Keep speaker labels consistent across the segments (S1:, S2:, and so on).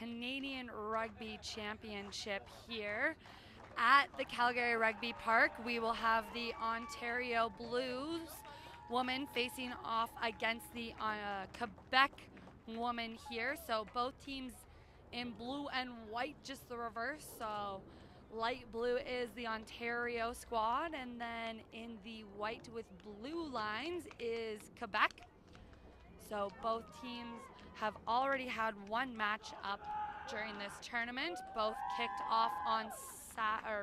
S1: Canadian Rugby Championship here at the Calgary Rugby Park. We will have the Ontario Blues woman facing off against the Quebec woman here. So both teams in blue and white, just the reverse. So light blue is the Ontario squad, and then in the white with blue lines is Quebec. So both teams have already had one match up during this tournament. Both kicked off on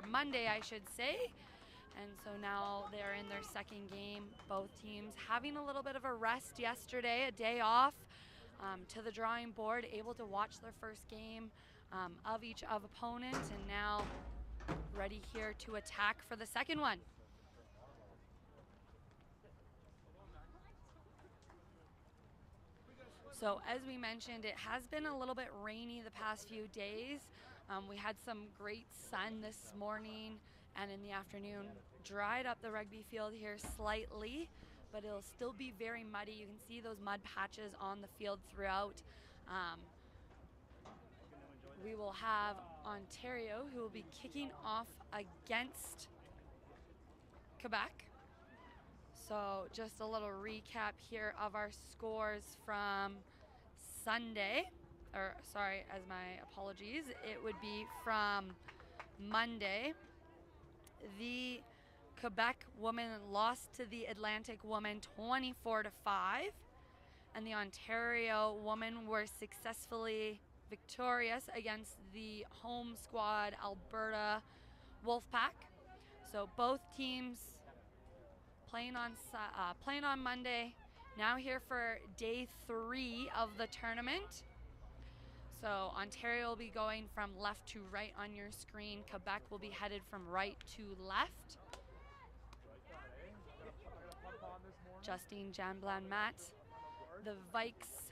S1: Monday, I should say. And so now they're in their second game. Both teams having a little bit of a rest yesterday, a day off, to the drawing board, able to watch their first game of each opponent, and now ready here to attack for the second one. So as we mentioned, it has been a little bit rainy the past few days. We had some great sun this morning and in the afternoon. Dried up the rugby field here slightly, but it'll still be very muddy. You can see those mud patches on the field throughout. We will have Ontario, who will be kicking off against Quebec. So just a little recap here of our scores from Sunday, or sorry, as my apologies, it would be from Monday. The Quebec woman lost to the Atlantic woman 24-5, and the Ontario women were successfully victorious against the home squad Alberta Wolfpack. So both teams playing on Monday, now here for day 3 of the tournament. So Ontario will be going from left to right on your screen. Quebec will be headed from right to left. Justine Janblan Matt, the Vikes,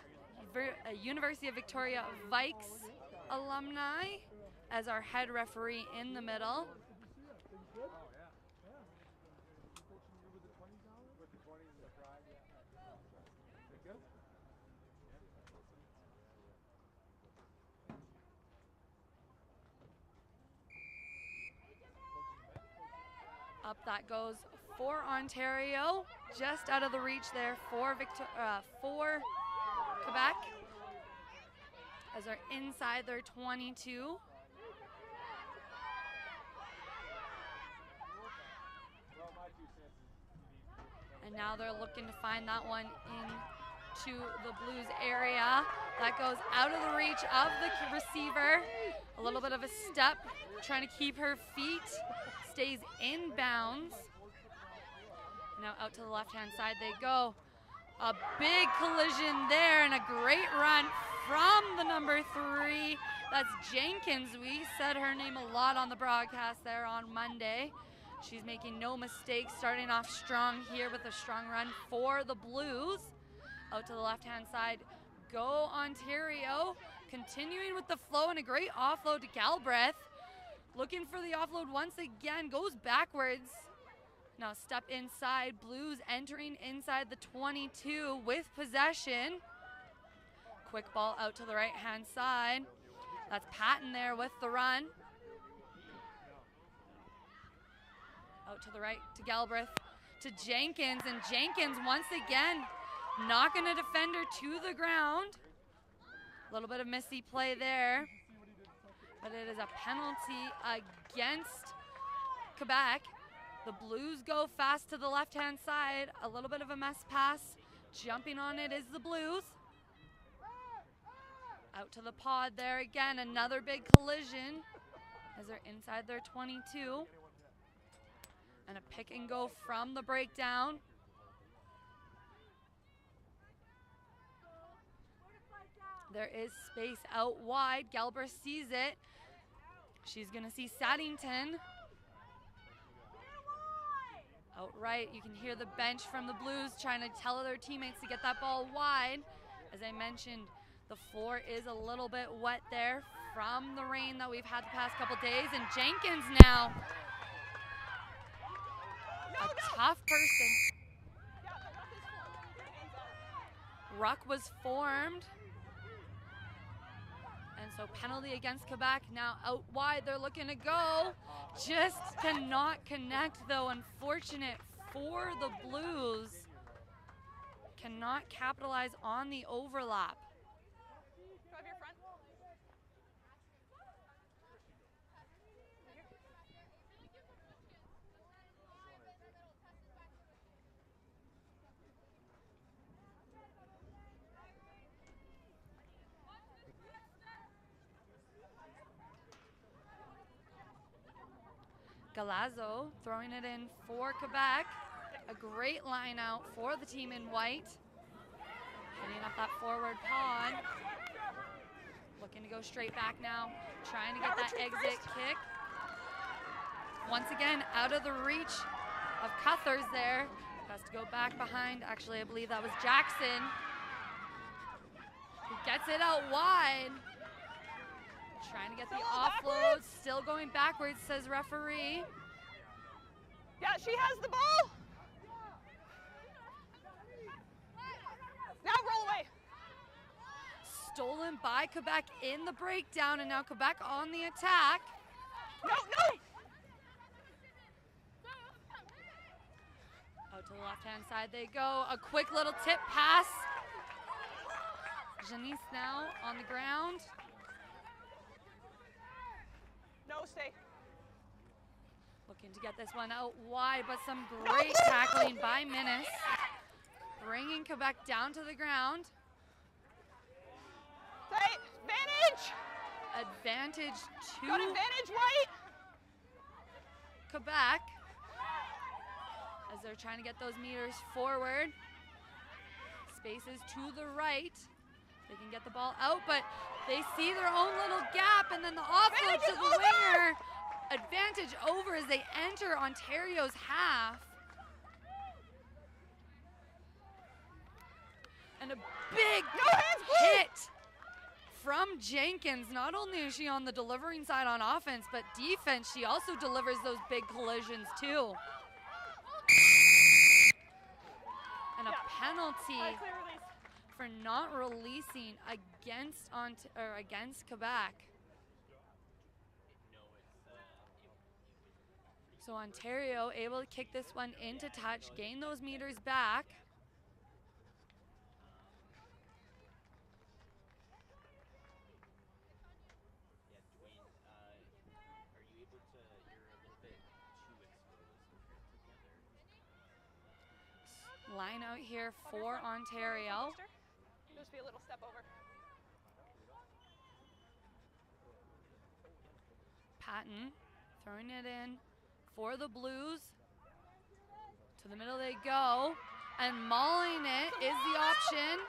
S1: University of Victoria Vikes alumni, as our head referee in the middle. Up that goes for Ontario, just out of the reach there for Quebec, as they're inside their 22. And now they're looking to find that one into the Blues area. That goes out of the reach of the receiver. A little bit of a step, trying to keep her feet. Stays in bounds. Now out to the left-hand side they go. A big collision there and a great run from the number 3. That's Jenkins. We said her name a lot on the broadcast there on Monday. She's making no mistakes, starting off strong here with a strong run for the Blues. Out to the left-hand side, go Ontario. Continuing with the flow and a great offload to Galbraith. Looking for the offload once again, goes backwards. Now step inside, Blues entering inside the 22 with possession. Quick ball out to the right-hand side. That's Patton there with the run. Out to the right to Galbraith, to Jenkins, and Jenkins once again knocking a defender to the ground. A little bit of missy play there, but it is a penalty against Quebec. The Blues go fast to the left-hand side. A little bit of a mess pass. Jumping on it is the Blues. Out to the pod there again. Another big collision as they're inside their 22. And a pick and go from the breakdown. There is space out wide. Galbraith sees it. She's going to see Saddington. Out right, you can hear the bench from the Blues trying to tell their teammates to get that ball wide. As I mentioned, the floor is a little bit wet there from the rain that we've had the past couple days. And Jenkins now, a tough person. Ruck was formed. And so penalty against Quebec. Now out wide, they're looking to go. Just cannot connect though. Unfortunate for the Blues. Cannot capitalize on the overlap. Galazzo throwing it in for Quebec. A great line out for the team in white. Hitting up that forward pawn. Looking to go straight back now. Trying to get that exit kick. Once again, out of the reach of Cuthers there. Has to go back behind. Actually, I believe that was Jackson. Who gets it out wide. Trying to get the offload, still going backwards, says referee.
S2: Yeah, she has the ball. Now roll away.
S1: Stolen by Quebec in the breakdown, and now Quebec on the attack.
S2: No, no.
S1: Out to the left-hand side they go. A quick little tip pass. Janice now on the ground.
S2: No, stay.
S1: Looking to get this one out wide, but some great tackling by Minnis. Bringing Quebec down to the ground.
S2: Stay. Advantage.
S1: Advantage to
S2: Got advantage, White.
S1: Quebec. As they're trying to get those meters forward. Spaces to the right. They can get the ball out, but they see their own little gap, and then the offload to the winger. Advantage over as they enter Ontario's half. And a big hit from Jenkins. Not only is she on the delivering side on offense, but defense, she also delivers those big collisions too. And a penalty for not releasing against Quebec. So Ontario able to kick this one into touch, gain those meters back. Line out here for Ontario.
S2: Just be a little step over.
S1: Patton throwing it in for the Blues. To the middle they go, and mauling it is the option.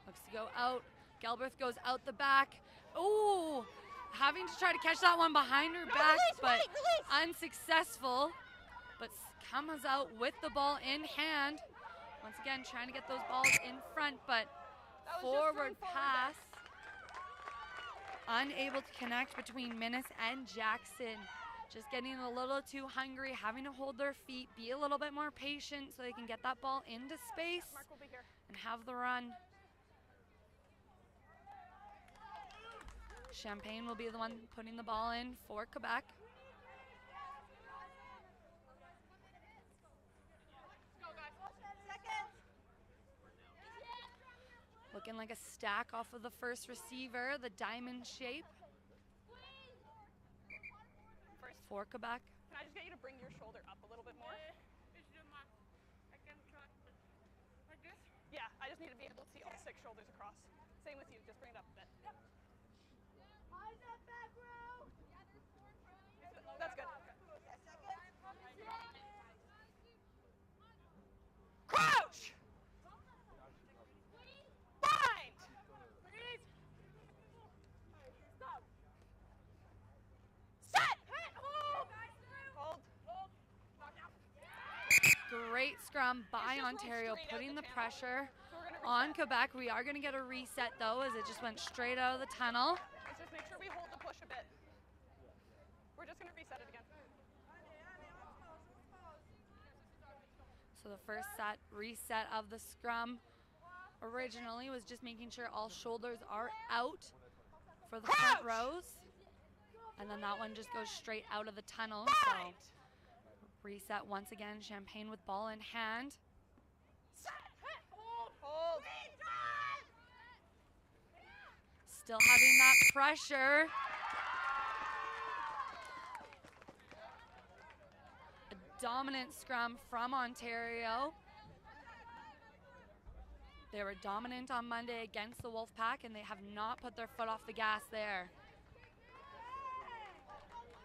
S1: Looks to go out. Galbraith goes out the back. Ooh, having to try to catch that one behind her back, but unsuccessful. But comes out with the ball in hand. Once again, trying to get those balls in front, but forward pass. Unable to connect between Minnis and Jackson. Just getting a little too hungry, having to hold their feet, be a little bit more patient so they can get that ball into space and have the run. Champagne will be the one putting the ball in for Quebec. Looking like a stack off of the first receiver, the diamond shape for Quebec.
S2: Can I just get you to bring your shoulder up a little bit more? Yeah, I just need to be able to see all 6 shoulders across. Same with you, just bring it up a bit. That's good. Crouch! Bind! Set! Hold.
S1: Great scrum by Ontario, putting the pressure on Quebec. We are going to get a reset though, as it just went straight out of the tunnel.
S2: Let's just make sure we hold the push a bit. We're just going to reset it again.
S1: So the first set reset of the scrum originally was just making sure all shoulders are out for the front rows. And then that one just goes straight out of the tunnel. So reset once again, Champagne with ball in hand.
S2: Hold.
S1: Still having that pressure. A dominant scrum from Ontario. They were dominant on Monday against the Wolfpack, and they have not put their foot off the gas there.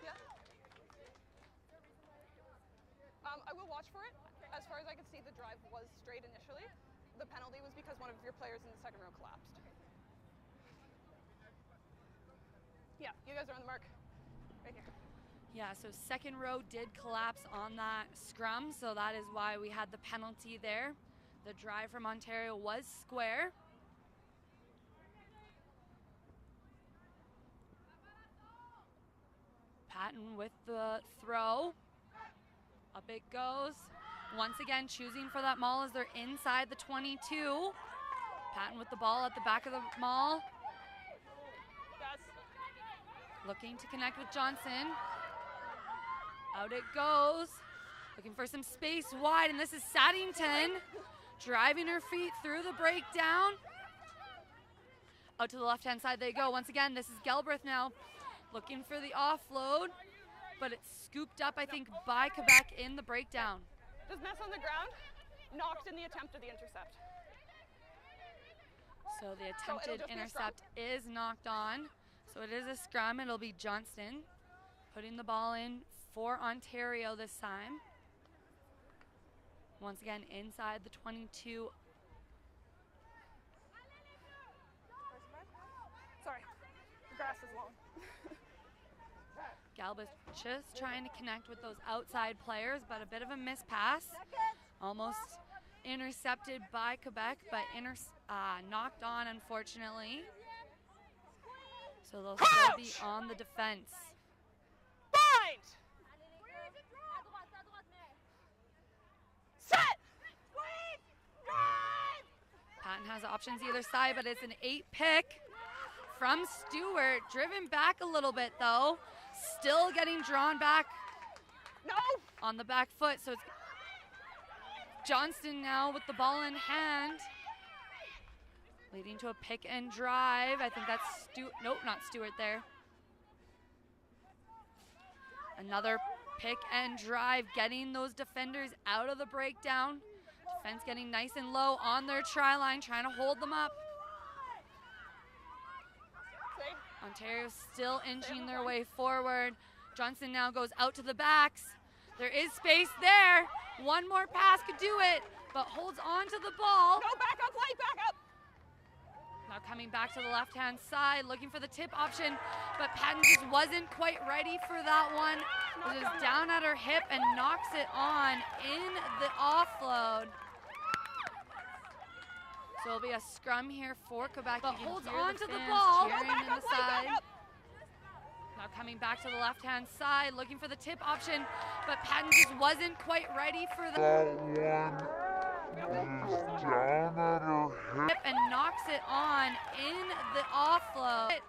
S2: Yeah. I will watch for it. As far as I could see, the drive was straight initially. The penalty was because one of your players in the second row collapsed. Yeah, you guys are on the mark. Right here.
S1: Yeah, so second row did collapse on that scrum, so that is why we had the penalty there. The drive from Ontario was square. Patton with the throw. Up it goes. Once again, choosing for that maul as they're inside the 22. Patton with the ball at the back of the maul.
S2: Yes.
S1: Looking to connect with Johnson. Out it goes. Looking for some space wide, and this is Saddington driving her feet through the breakdown. Out to the left-hand side they go. Once again, this is Galbraith now looking for the offload, but it's scooped up, I think, by Quebec in the breakdown.
S2: Just mess on the ground, knocked in the attempt of the intercept.
S1: So the attempted intercept is knocked on. So it is a scrum. It'll be Johnston putting the ball in for Ontario this time. Once again, inside the 22.
S2: Sorry, the grass is long.
S1: Galbraith just trying to connect with those outside players, but a bit of a miss pass. Almost intercepted by Quebec, but knocked on, unfortunately. So they'll still be on the defense.
S2: Bind! Set!
S1: Patton has options either side, but it's an 8-pick from Stewart. Driven back a little bit, though. Still getting drawn back
S2: No!
S1: on the back foot. So it's Johnston now with the ball in hand. Leading to a pick and drive. I think that's Stewart. Nope, not Stewart there. Another pick and drive, getting those defenders out of the breakdown. Defense getting nice and low on their try line, trying to hold them up. Ontario still inching their way forward. Johnson now goes out to the backs. There is space there. One more pass could do it, but holds on to the ball.
S2: No, back up, Light, back up!
S1: Now coming back to the left-hand side, looking for the tip option, but Patton just wasn't quite ready for that one. It is down at her hip and knocks it on in the offload. So it'll be a scrum here for Quebec. But holds on to the ball. Cheering in the side. Now coming back to the left-hand side, looking for the tip option, but Patton just wasn't quite ready for that one. Hip and knocks it on in the offload.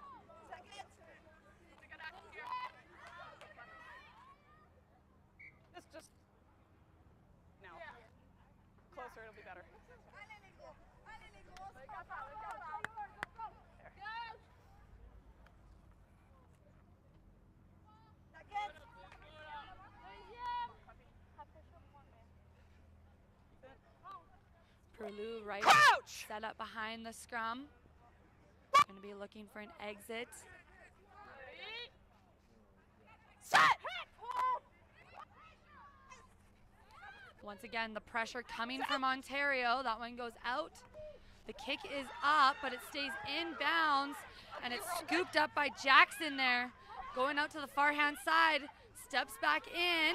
S2: Just now. Closer, it'll be better.
S1: Perlou right
S2: Crouch!
S1: set up behind the scrum. Going to be looking for an exit.
S2: Set!
S1: Once again, the pressure coming from Ontario. That one goes out. The kick is up, but it stays in bounds, and it's scooped up by Jackson there. Going out to the far-hand side, steps back in.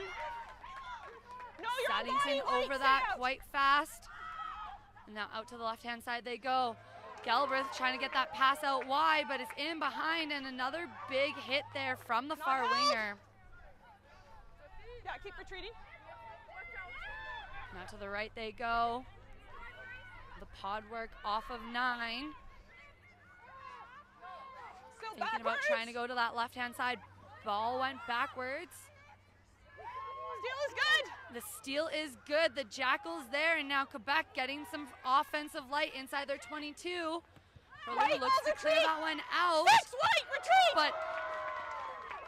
S2: No,
S1: Saddington over that quite fast. And now out to the left-hand side they go. Galbraith trying to get that pass out wide, but it's in behind, and another big hit there from the far winger.
S2: Yeah, keep retreating.
S1: Now to the right they go. The pod work off of 9.
S2: Still
S1: Thinking about
S2: backwards.
S1: trying to go to that left-hand side. Ball went backwards.
S2: Steal is good.
S1: The steal is good. The Jackal's there, and now Quebec getting some offensive light inside their 22.
S2: White,
S1: looks to clear
S2: retreat.
S1: that one out.
S2: 6, White, retreat.
S1: But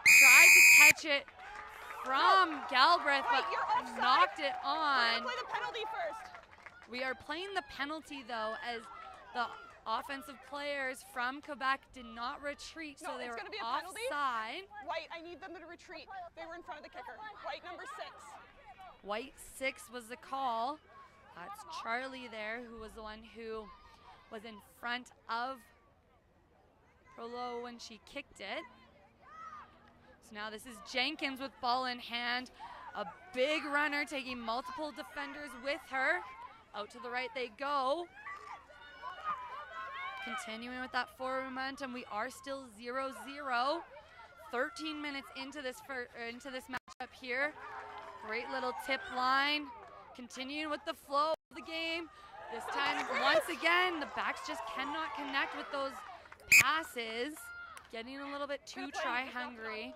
S1: tried to catch it from Galbraith,
S2: White,
S1: but
S2: you're offside.
S1: knocked it
S2: We're
S1: on.
S2: gonna play the penalty first.
S1: We are playing the penalty, though, as the offensive players from Quebec did not retreat, so
S2: No,
S1: they
S2: it's
S1: were
S2: gonna be a penalty.
S1: offside.
S2: White, I need them to retreat. They were in front of the kicker. White, number 6.
S1: White 6 was the call. That's Charlie there, who was the one who was in front of Prolo when she kicked it. So now this is Jenkins with ball in hand. A big runner taking multiple defenders with her. Out to the right they go. Continuing with that forward momentum, we are still 0-0. 13 minutes into this matchup here. Great little tip line. Continuing with the flow of the game. This time, once again, the backs just cannot connect with those passes. Getting a little bit too try hungry.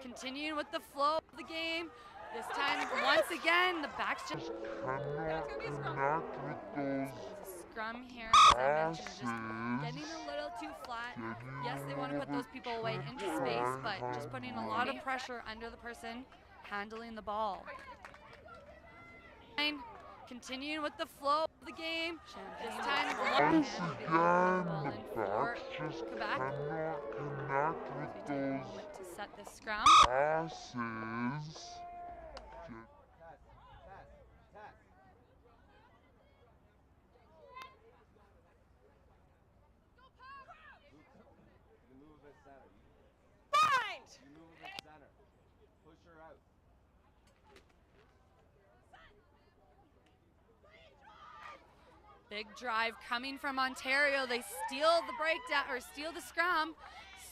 S1: Continuing with the flow of the game. This time, once again, the backs just
S3: Cannot connect with those
S1: scrum here, as I mentioned, just
S3: passes.
S1: getting a little too flat. Yes, they want to put those people away into space, but just putting a lot of pressure under the person handling the ball. Continuing with the flow of the game. This time,
S3: Once again, the backs just
S1: Quebec.
S3: cannot connect with those
S1: To set the scrum.
S3: passes.
S2: Bind.
S4: You move it center. Push her out.
S1: Big drive coming from Ontario. They steal the breakdown, or steal the scrum.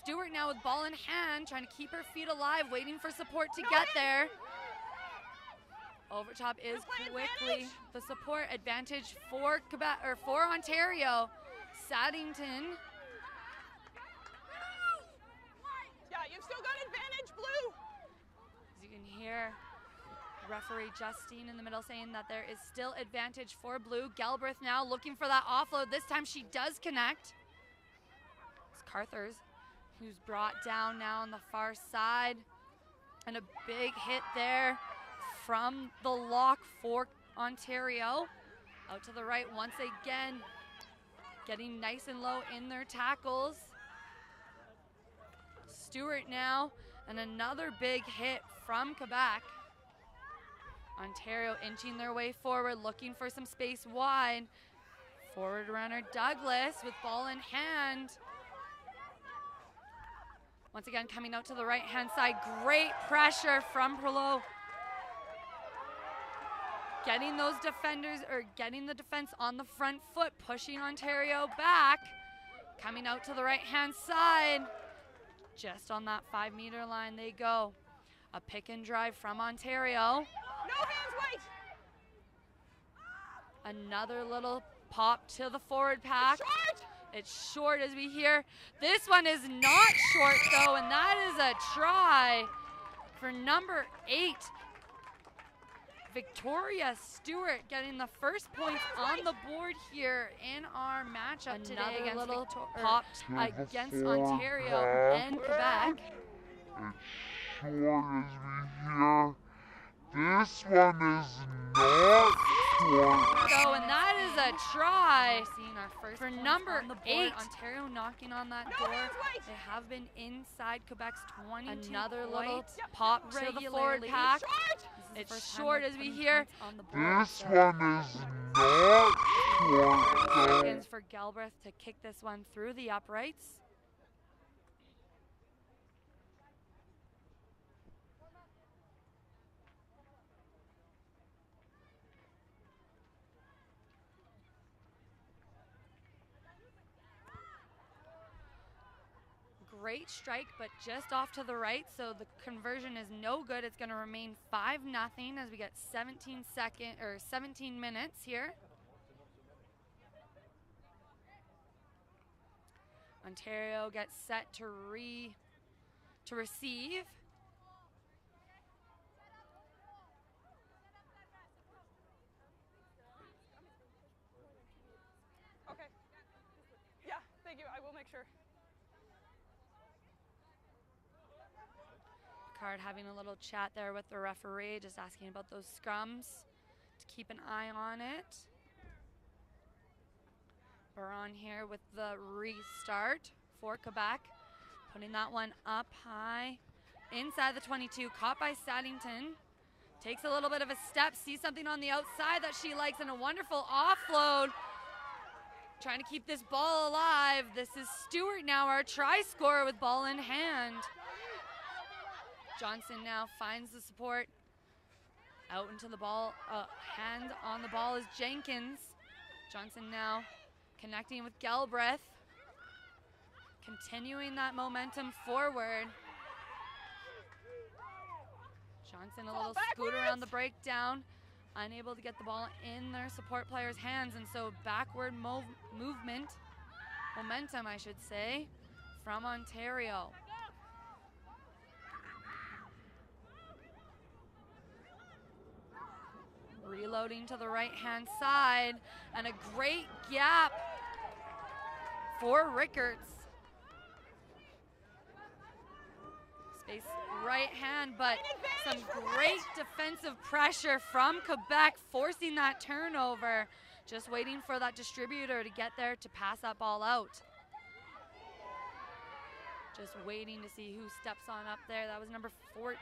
S1: Stewart now with ball in hand, trying to keep her feet alive, waiting for support to get there. Overtop is quickly the support advantage for Quebec, or for Ontario. Saddington.
S2: Yeah, you've still got advantage, Blue.
S1: As you can hear, referee Justine in the middle saying that there is still advantage for Blue. Galbraith now looking for that offload. This time she does connect. It's Carthers who's brought down now on the far side. And a big hit there from the lock for Ontario. Out to the right once again. Getting nice and low in their tackles. Stewart now, and another big hit from Quebec. Ontario inching their way forward, looking for some space wide. Forward runner Douglas with ball in hand. Once again, coming out to the right-hand side. Great pressure from Prolo. Getting those defenders, or getting the defense on the front foot, pushing Ontario back. Coming out to the right-hand side. Just on that 5-meter line they go. A pick and drive from Ontario.
S2: No hands, White.
S1: Another little pop to the forward pack.
S2: Short.
S1: It's short as we hear. This one is not short though, and that is a try for number 8. Victoria Stewart getting the first points on the board here in our matchup today against little pop against Ontario and Quebec.
S3: It's short as we hear. This one is not short.
S1: So, and that is a try. Seeing our first for number 8. Ontario knocking on that door. They have been inside Quebec's 22. Another little pop to the forward pack. It's short as we hear.
S3: This one is not short.
S1: Seconds for Galbraith to kick this one through the uprights. great strike, but just off to the right, so the conversion is no good. It's going to remain 5-0 as we get 17 minutes here. Ontario gets set to receive.
S2: Okay. Yeah, thank you. I will make sure.
S1: Card having a little chat there with the referee, just asking about those scrums to keep an eye on it. We're on here with the restart for Quebec. Putting that one up high inside the 22. Caught by Saddington. Takes a little bit of a step. Sees something on the outside that she likes, and a wonderful offload. Trying to keep this ball alive. This is Stewart now, our try scorer, with ball in hand. Johnson now finds the support. Out into the ball. Hand on the ball is Jenkins. Johnson now connecting with Galbraith. Continuing that momentum forward. Johnson a little scoot around the breakdown. Unable to get the ball in their support players' hands, and so backward momentum I should say, from Ontario. Reloading to the right-hand side, and a great gap for Rickards. Space right hand, but some great defensive pressure from Quebec, forcing that turnover. Just waiting for that distributor to get there to pass that ball out. Just waiting to see who steps on up there. That was number 14,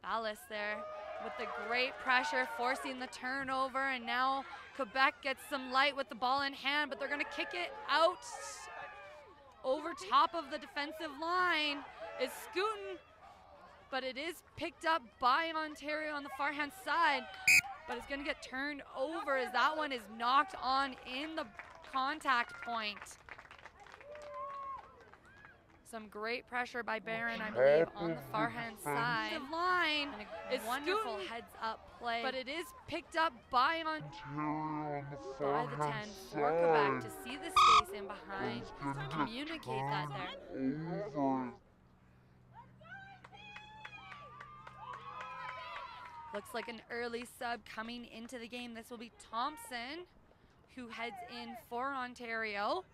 S1: Ballas there, with the great pressure, forcing the turnover, and now Quebec gets some light with the ball in hand, but they're gonna kick it out over top of the defensive line. It's scooting, but it is picked up by Ontario on the far hand side, but it's gonna get turned over as that one is knocked on in the contact point. Some great pressure by Barron, I believe, on the far hand side. The line is wonderful heads up play, but it is picked up by
S3: Ontario on the
S1: by
S3: far
S1: the 10
S3: hand
S1: for Quebec to
S3: side.
S1: see the space in behind,
S3: It's gonna
S1: communicate that there.
S3: get over.
S1: Looks like an early sub coming into the game. This will be Thompson, who heads in for Ontario.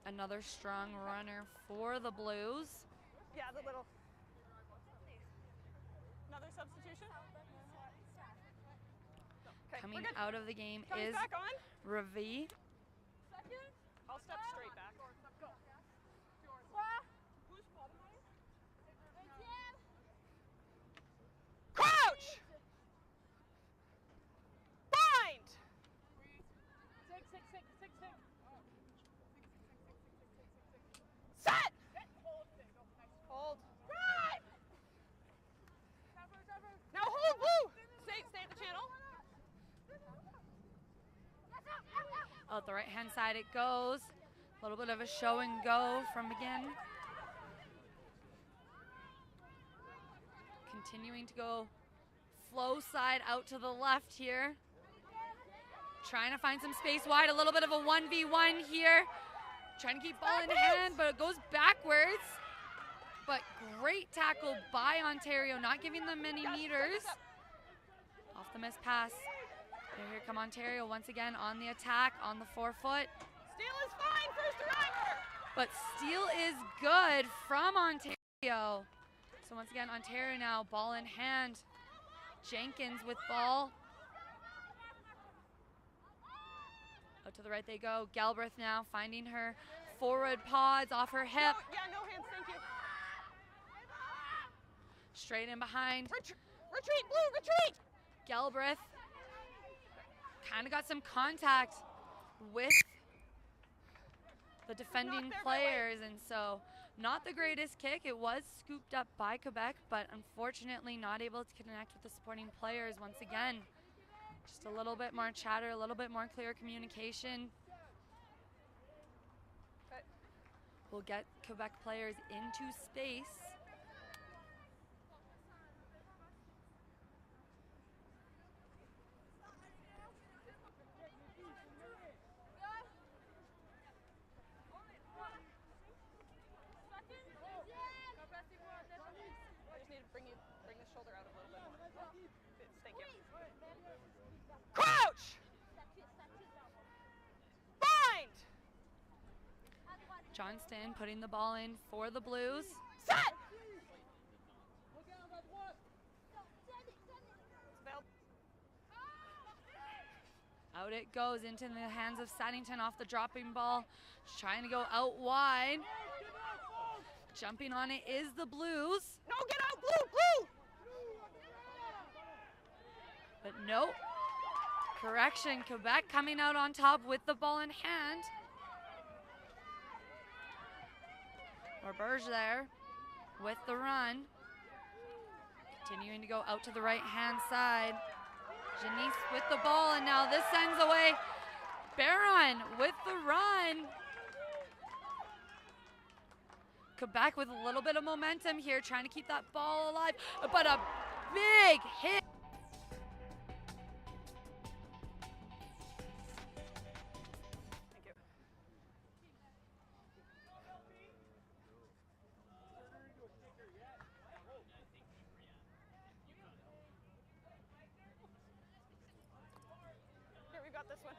S1: Another strong runner for the Blues.
S2: Yeah, the little. Another substitution? Okay,
S1: Coming
S2: we're good.
S1: out of the game
S2: Coming
S1: is
S2: back on.
S1: Ravi.
S2: I'll step straight back. Crouch! Bind! Set! Hold. Now hold, Blue! Stay at the channel.
S1: Out the right-hand side it goes. A little bit of a show and go from again. Continuing to go flow side out to the left here. Trying to find some space wide, a little bit of a 1v1 here. Trying to keep ball in hand, but it goes backwards. But great tackle by Ontario, not giving them many meters. Off the missed pass. Here come Ontario once again on the attack, on the forefoot.
S2: Steal is fine, first driver!
S1: But steal is good from Ontario. So once again, Ontario now, ball in hand. Jenkins with ball. Out to the right they go. Galbraith now finding her forward pods off her hip.
S2: No hands, thank you.
S1: Straight in behind.
S2: Retreat, Blue, retreat!
S1: Galbraith kind of got some contact with the defending players, and so not the greatest kick. It was scooped up by Quebec, but unfortunately not able to connect with the supporting players once again. Just a little bit more chatter, a little bit more clear communication.
S2: Okay.
S1: will get Quebec players into space.
S2: Bring the shoulder out a little bit. Thank you. Crouch! Bind!
S1: Johnston putting the ball in for the Blues.
S2: Set!
S1: Out it goes into the hands of Saddington off the dropping ball. She's trying to go out wide. Jumping on it is the Blues.
S2: No, get out, Blue!
S1: But nope. Correction, Quebec coming out on top with the ball in hand. Roberge there with the run. Continuing to go out to the right-hand side. Janice with the ball, and now this sends away Barron with the run. Quebec with a little bit of momentum here, trying to keep that ball alive, but a big hit.
S2: Thank you. Here, we've got this one.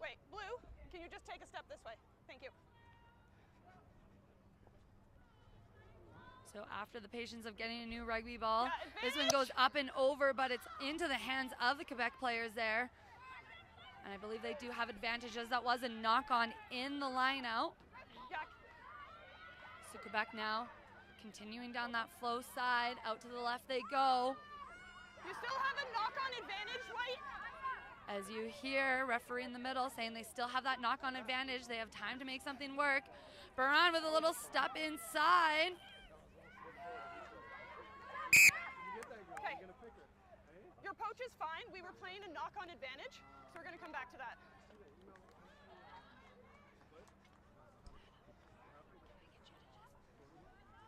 S2: Wait, Blue, can you just take a step this way? Thank you.
S1: So after the patience of getting a new rugby ball,
S2: Yeah,
S1: this one goes up and over, but it's into the hands of the Quebec players there. And I believe they do have advantage, as that was a knock-on in the line out.
S2: Yeah.
S1: So Quebec now continuing down that flow side, out to the left they go.
S2: You still have a knock-on advantage, White?
S1: As you hear, referee in the middle saying they still have that knock-on advantage. They have time to make something work. Baran with a little step inside.
S2: Okay. Your poach is fine. We were playing a knock-on advantage, so we're going to come back to that.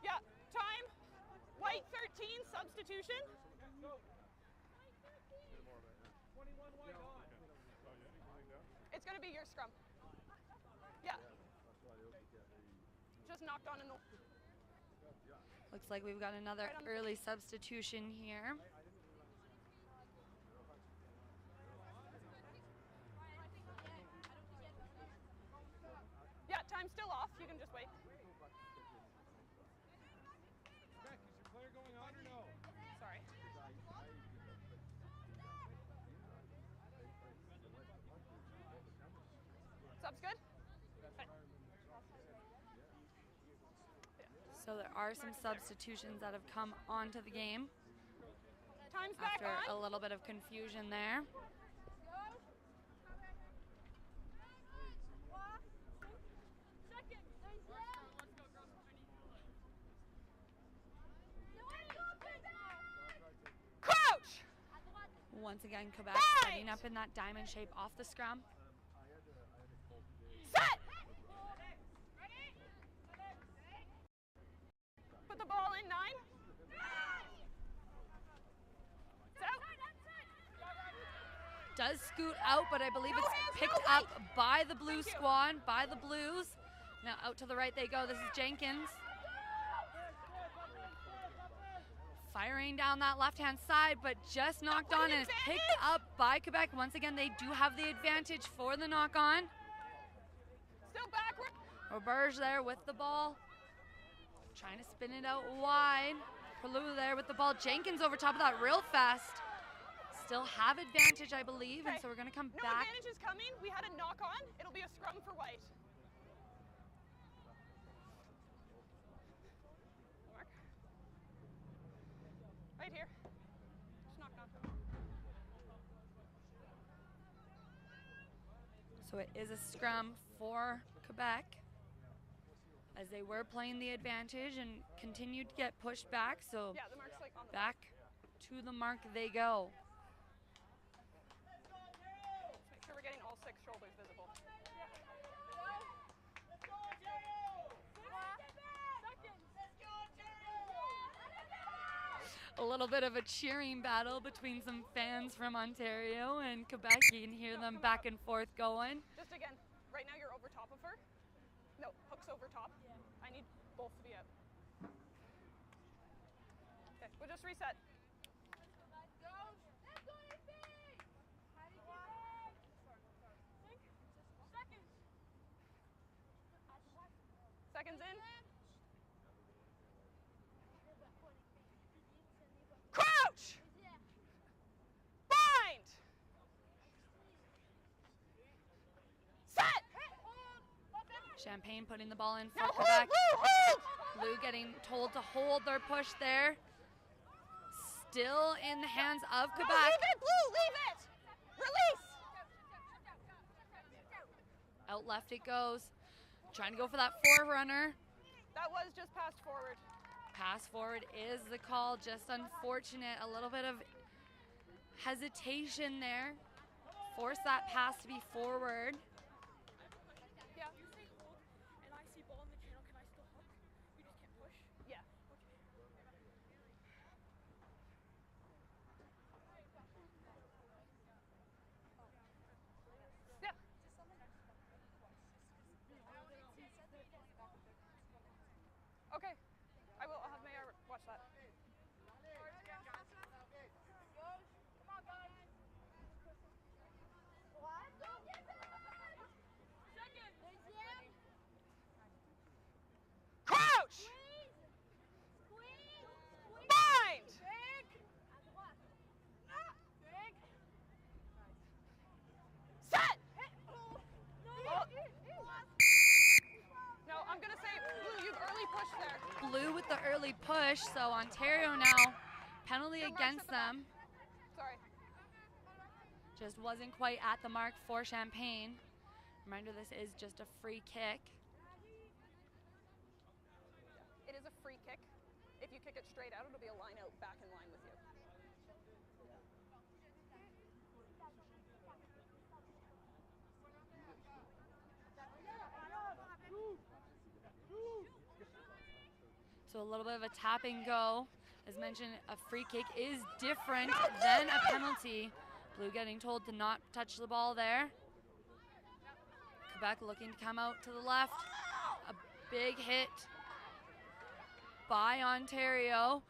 S2: Yeah, time. White 13, substitution. It's going to be your scrum. Yeah. Just knocked on in the...
S1: Looks like we've got another early substitution here.
S2: Yeah, time's still off. You can just wait.
S4: Beck, is your player going on or no?
S2: Sorry. Sub's good? Okay.
S1: So there are some substitutions that have come onto the game
S2: Time's back
S1: after
S2: on.
S1: a little bit of confusion there.
S2: Crouch!
S1: Once again, Quebec
S2: Right.
S1: setting up in that diamond shape off the scrum.
S2: Set! Put the ball in 9. It's out.
S1: Does scoot out, but I believe
S2: No
S1: it's
S2: hands,
S1: picked
S2: no
S1: up by the Blue
S2: Thank you.
S1: squad, by the Blues. Now out to the right they go. This is Jenkins. Firing down that left-hand side, but just knocked on, and it's picked up by Quebec. Once again, they do have the advantage for the knock-on.
S2: Still backward.
S1: Roberge there with the ball. Trying to spin it out wide. Perlou there with the ball. Jenkins over top of that real fast. Still have advantage, I believe, and
S2: Okay.
S1: so we're going to come
S2: No
S1: back.
S2: advantage is coming. We had a knock on. It'll be a scrum for White. Mark. Right here. Just knock on.
S1: So it is a scrum for Quebec, as they were playing the advantage and continued to get pushed back. So
S2: Yeah, the mark's like on the
S1: back to the mark they go.
S2: Let's make sure we're getting
S1: A little bit of a cheering battle between some fans from Ontario and Quebec. You can hear them back and forth going.
S2: Just again, right now you're over top of her. No, hook's over top. I need both to be out. Okay, we'll just reset. Seconds in. Crouch! Bind! Set!
S1: Champagne putting the ball in for
S2: Now
S1: Quebec.
S2: hold!
S1: Blue getting told to hold their push there. Still in the hands of
S2: No,
S1: Quebec.
S2: leave it, Blue, leave it! Release!
S1: Out left it goes. Trying to go for that forerunner.
S2: That was just passed forward.
S1: Pass forward is the call. Just unfortunate. A little bit of hesitation there. Force that pass to be forward.
S2: Yeah.
S5: You say hold, and I see ball in the channel. Can I still hook? You just can't push?
S2: Yeah. Yeah. Okay. I'll have Mayor watch that. Crouch! Bind! Set! Oh. No, I'm gonna say, Blue, you've early pushed there.
S1: Blue with the early push. So Ontario now penalty
S2: Good marks
S1: against
S2: at the back.
S1: them.
S2: Sorry.
S1: Just wasn't quite at the mark for Champagne. Reminder, this is just a free kick.
S2: It is a free kick. If you kick it straight out, it'll be a line out back in line with you.
S1: So a little bit of a tap and go. As mentioned, a free kick is different than a penalty. Blue getting told to not touch the ball there. Quebec looking to come out to the left. A big hit by Ontario,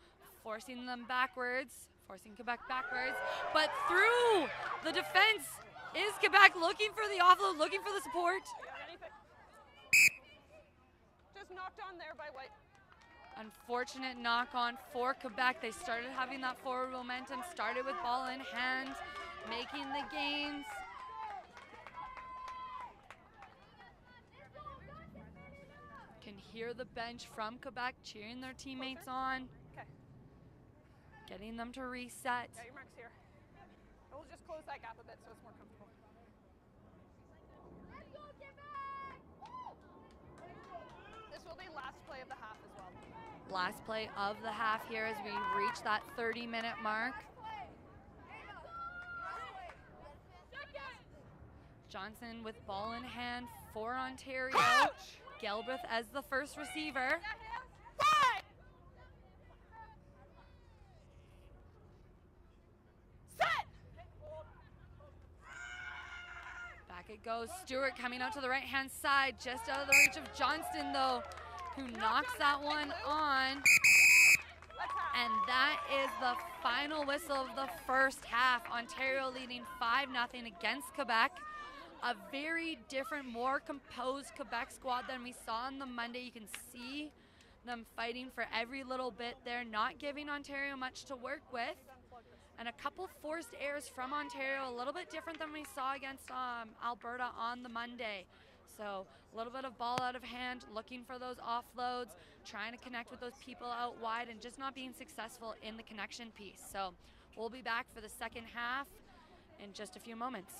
S1: forcing them backwards, forcing Quebec backwards. But through the defense is Quebec, looking for the offload, looking for the support.
S2: Anything. Just knocked on there by White.
S1: Unfortunate knock on for Quebec. They started having that forward momentum, started with ball in hand, making the gains. Can hear the bench from Quebec cheering their teammates on,
S2: Okay.
S1: getting them to reset.
S2: Yeah, your mark's here. We'll just close that gap a bit so it's more comfortable. This will be last play of the half as well.
S1: Last play of the half here as we reach that 30-minute mark. Johnson with ball in hand for Ontario.
S2: Crouch!
S1: Galbraith as the first receiver.
S2: Fight! Set!
S1: Back it goes. Stewart coming out to the right-hand side, just out of the reach of Johnston, though, who knocks that one on. And that is the final whistle of the first half. Ontario leading 5-0 against Quebec. A very different, more composed Quebec squad than we saw on the Monday. You can see them fighting for every little bit there, not giving Ontario much to work with. And a couple forced errors from Ontario, a little bit different than we saw against Alberta on the Monday. So a little bit of ball out of hand, looking for those offloads, trying to connect with those people out wide, and just not being successful in the connection piece. So we'll be back for the second half in just a few moments.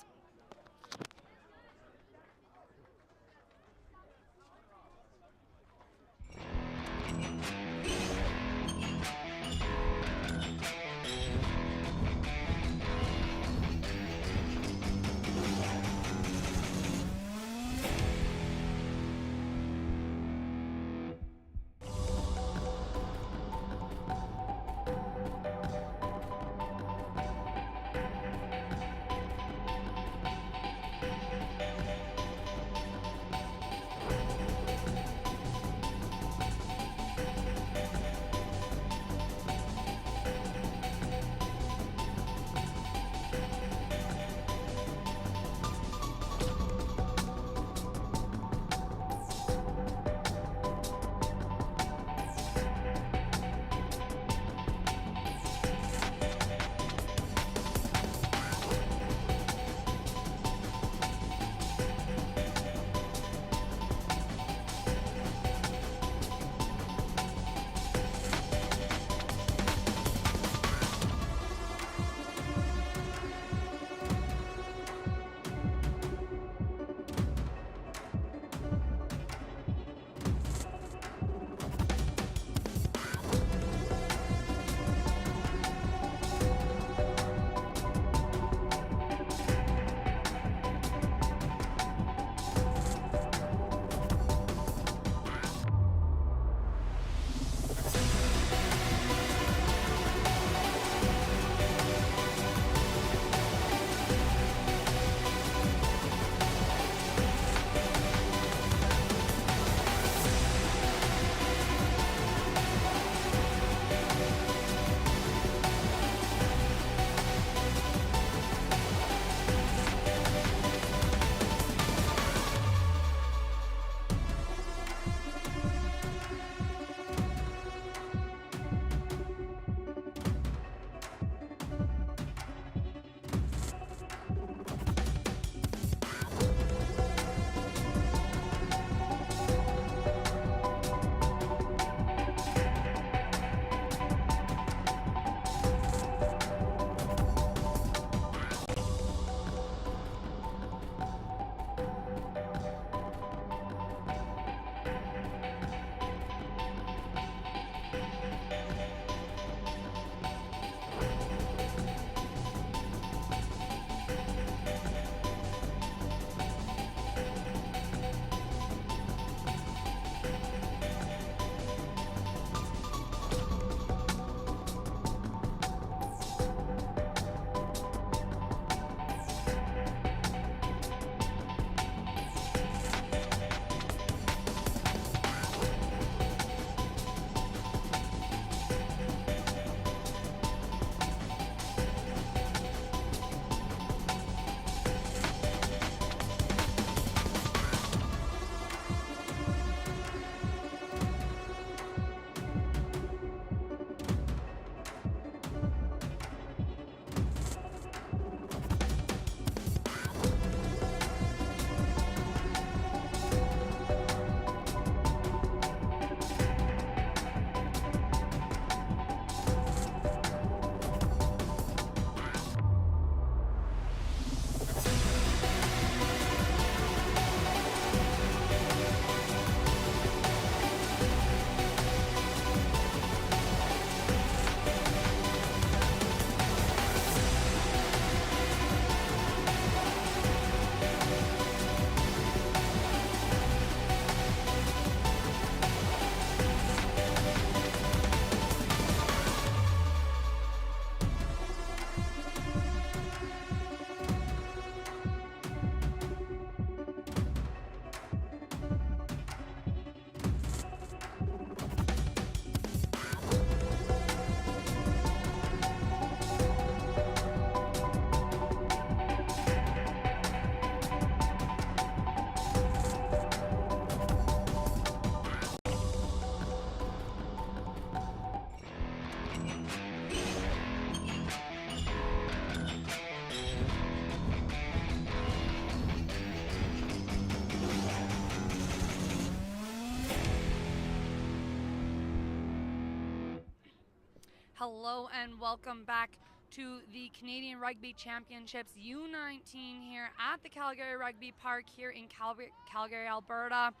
S1: Hello and welcome back to the Canadian Rugby Championships U19 here at the Calgary Rugby Park here in Calgary, Alberta.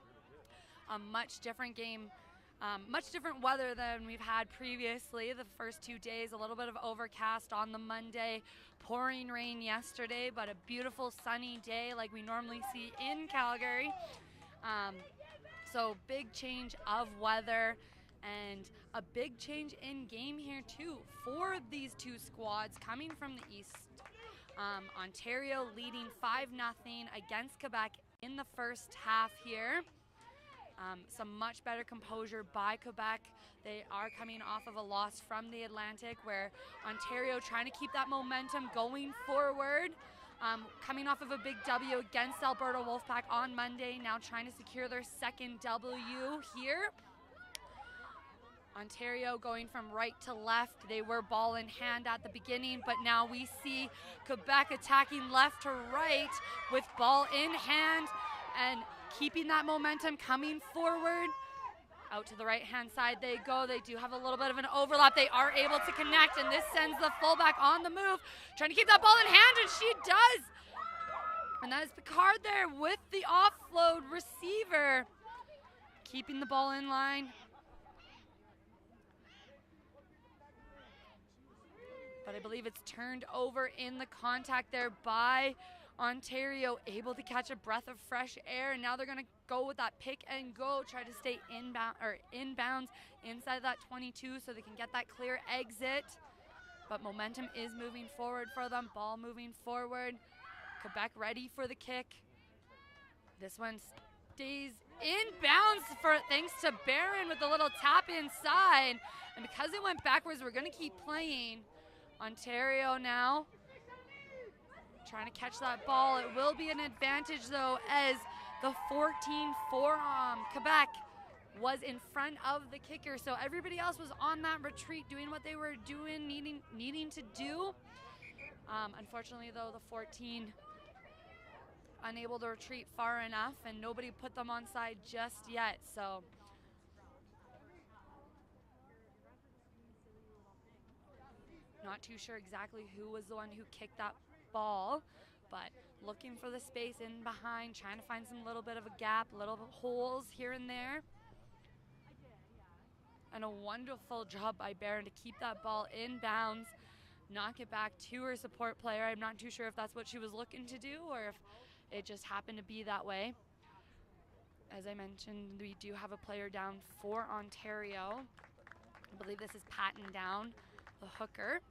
S1: A much different game, much different weather than we've had previously. The first 2 days, a little bit of overcast on the Monday, pouring rain yesterday, but a beautiful sunny day like we normally see in Calgary. So big change of weather and a big change in game here too for these two squads coming from the east. Ontario leading 5-0 against Quebec in the first half here. Some much better composure by Quebec. They are coming off of a loss from the Atlantic, where Ontario trying to keep that momentum going forward. Coming off of a big W against Alberta Wolfpack on Monday, now trying to secure their second W here. Ontario going from right to left. They were ball in hand at the beginning, but now we see Quebec attacking left to right with ball in hand and keeping that momentum coming forward. Out to the right-hand side they go. They do have a little bit of an overlap. They are able to connect, and this sends the fullback on the move, trying to keep that ball in hand, and she does. And that is Picard there with the offload receiver, keeping the ball in line. But I believe it's turned over in the contact there by Ontario, able to catch a breath of fresh air, and now they're going to go with that pick and go, try to stay inbounds inside that 22 so they can get that clear exit. But momentum is moving forward for them, ball moving forward. Quebec ready for the kick. This one stays inbounds thanks to Barron with a little tap inside. And because it went backwards, we're going to keep playing. Ontario now trying to catch that ball. It will be an advantage though, as the 14 for Quebec was in front of the kicker. So everybody else was on that retreat doing what they were doing, needing to do. Unfortunately though, the 14 unable to retreat far enough, and nobody put them onside just yet. So not too sure exactly who was the one who kicked that ball, but looking for the space in behind, trying to find some little bit of a gap, little holes here and there. And a wonderful job by Barron to keep that ball in bounds, knock it back to her support player. I'm not too sure if that's what she was looking to do or if it just happened to be that way. As I mentioned, we do have a player down for Ontario. I believe this is Patton down, the hooker.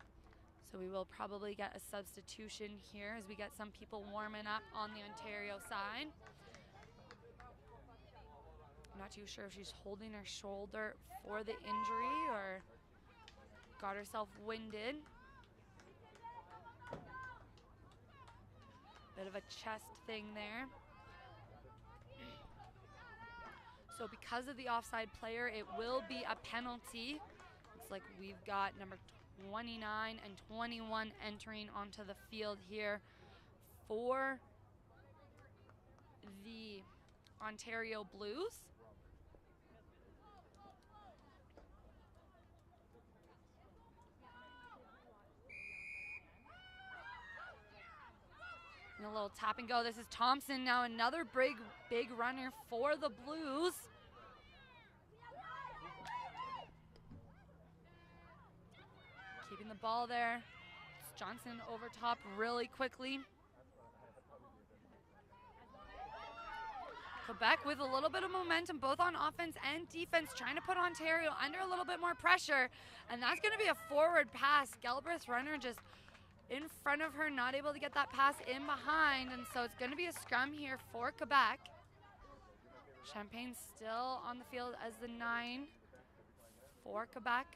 S1: So we will probably get a substitution here as we get some people warming up on the Ontario side. I'm not too sure if she's holding her shoulder for the injury or got herself winded. Bit of a chest thing there. So because of the offside player, it will be a penalty. Looks like we've got number 29 and 21 entering onto the field here for the Ontario Blues. And a little tap and go. This is Thompson now, another big runner for the Blues. Keeping the ball there. It's Johnson over top really quickly. Quebec with a little bit of momentum both on offense and defense, trying to put Ontario under a little bit more pressure. And that's going to be a forward pass. Galbraith's runner just in front of her, not able to get that pass in behind. And so it's going to be a scrum here for Quebec. Champagne still on the field as the 9 for Quebec.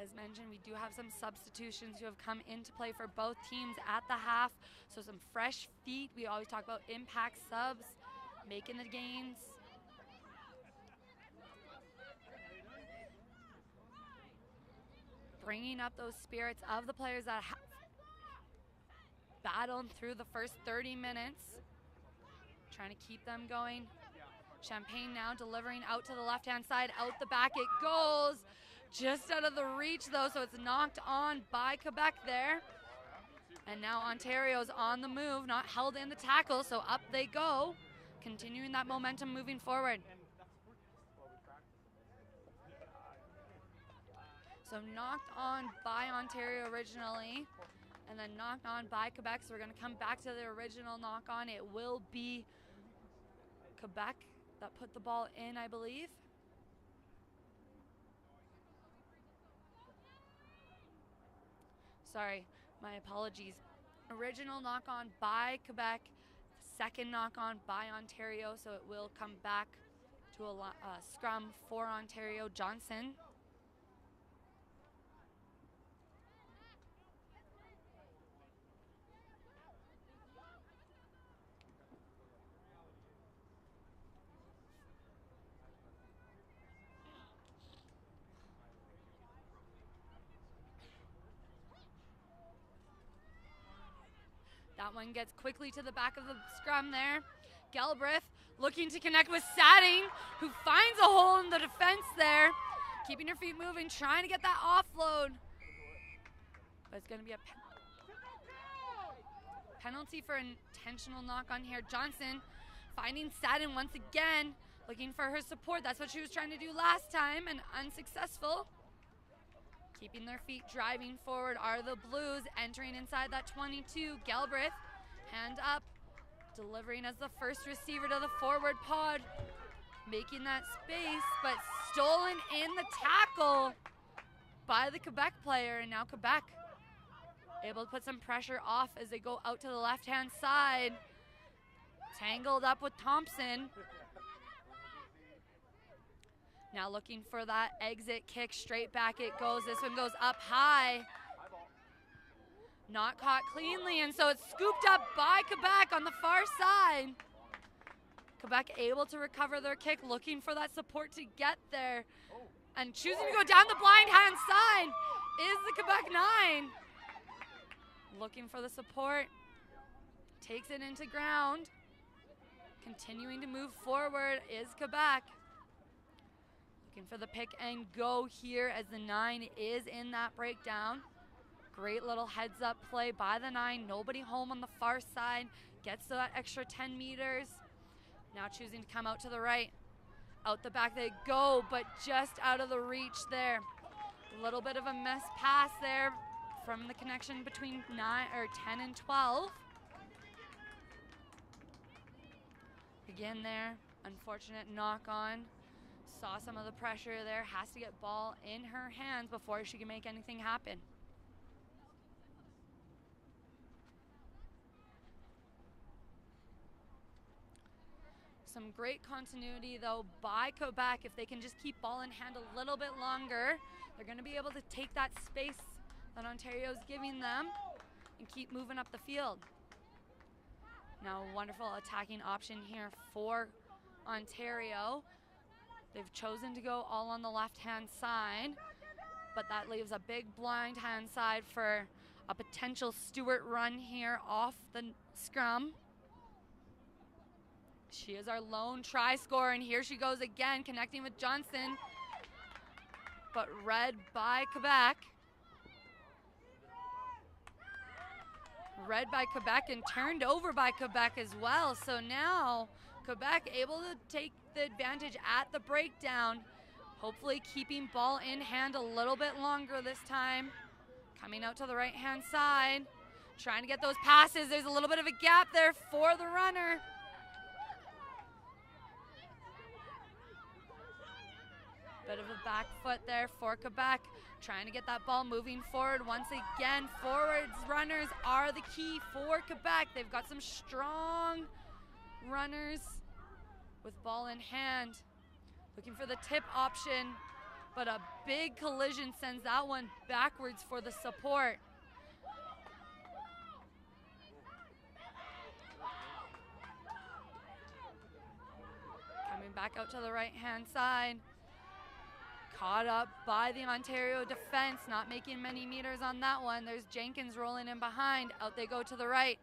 S1: As mentioned, we do have some substitutions who have come into play for both teams at the half. So some fresh feet. We always talk about impact subs, making the gains. bringing up those spirits of the players that have battled through the first 30 minutes. Trying to keep them going. Champagne now delivering out to the left-hand side. Out the back it goes. Just out of the reach though, so it's knocked on by Quebec there. And now Ontario's on the move, not held in the tackle, so up they go. Continuing that momentum moving forward. So knocked on by Ontario originally, and then knocked on by Quebec. So we're going to come back to the original knock on. It will be Quebec that put the ball in, I believe. Sorry, my apologies. Original knock on by Quebec, second knock on by Ontario. So it will come back to a scrum for Ontario. Johnson. That one gets quickly to the back of the scrum there. Galbraith looking to connect with Sadding, who finds a hole in the defense there. Keeping her feet moving, trying to get that offload. But it's going to be a penalty for intentional knock on here. Johnson finding Sadding once again, looking for her support. That's what she was trying to do last time and unsuccessful. Keeping their feet driving forward are the Blues, entering inside that 22. Galbraith, hand up, delivering as the first receiver to the forward pod, making that space, but stolen in the tackle by the Quebec player. And now Quebec able to put some pressure off as they go out to the left-hand side. Tangled up with Thompson. Now looking for that exit kick, straight back it goes. This one goes up high. Not caught cleanly, and so it's scooped up by Quebec on the far side. Quebec able to recover their kick, looking for that support to get there. And choosing to go down the blind hand side is the Quebec 9. Looking for the support. Takes it into ground. Continuing to move forward is Quebec. Looking for the pick and go here as the 9 is in that breakdown. Great little heads up play by the 9. Nobody home on the far side. Gets to that extra 10 meters. Now choosing to come out to the right. Out the back they go, but just out of the reach there. A little bit of a miss pass there from the connection between 10 and 12. Again there, unfortunate knock on. Saw some of the pressure there, has to get ball in her hands before she can make anything happen. Some great continuity though by Quebec. If they can just keep ball in hand a little bit longer, they're going to be able to take that space that Ontario's giving them and keep moving up the field. Now a wonderful attacking option here for Ontario. They've chosen to go all on the left-hand side, but that leaves a big blind hand side for a potential Stewart run here off the scrum. She is our lone try scorer, and here she goes again, connecting with Johnson, but read by Quebec. Read by Quebec and turned over by Quebec as well. So now Quebec able to take the advantage at the breakdown, hopefully keeping ball in hand a little bit longer this time. Coming out to the right-hand side, trying to get those passes. There's a little bit of a gap there for the runner. Bit of a back foot there for Quebec, trying to get that ball moving forward. Once again, forwards runners are the key for Quebec. They've got some strong runners with ball in hand. Looking for the tip option, but a big collision sends that one backwards for the support. Coming back out to the right-hand side. Caught up by the Ontario defense, not making many meters on that one. There's Jenkins rolling in behind. Out they go to the right.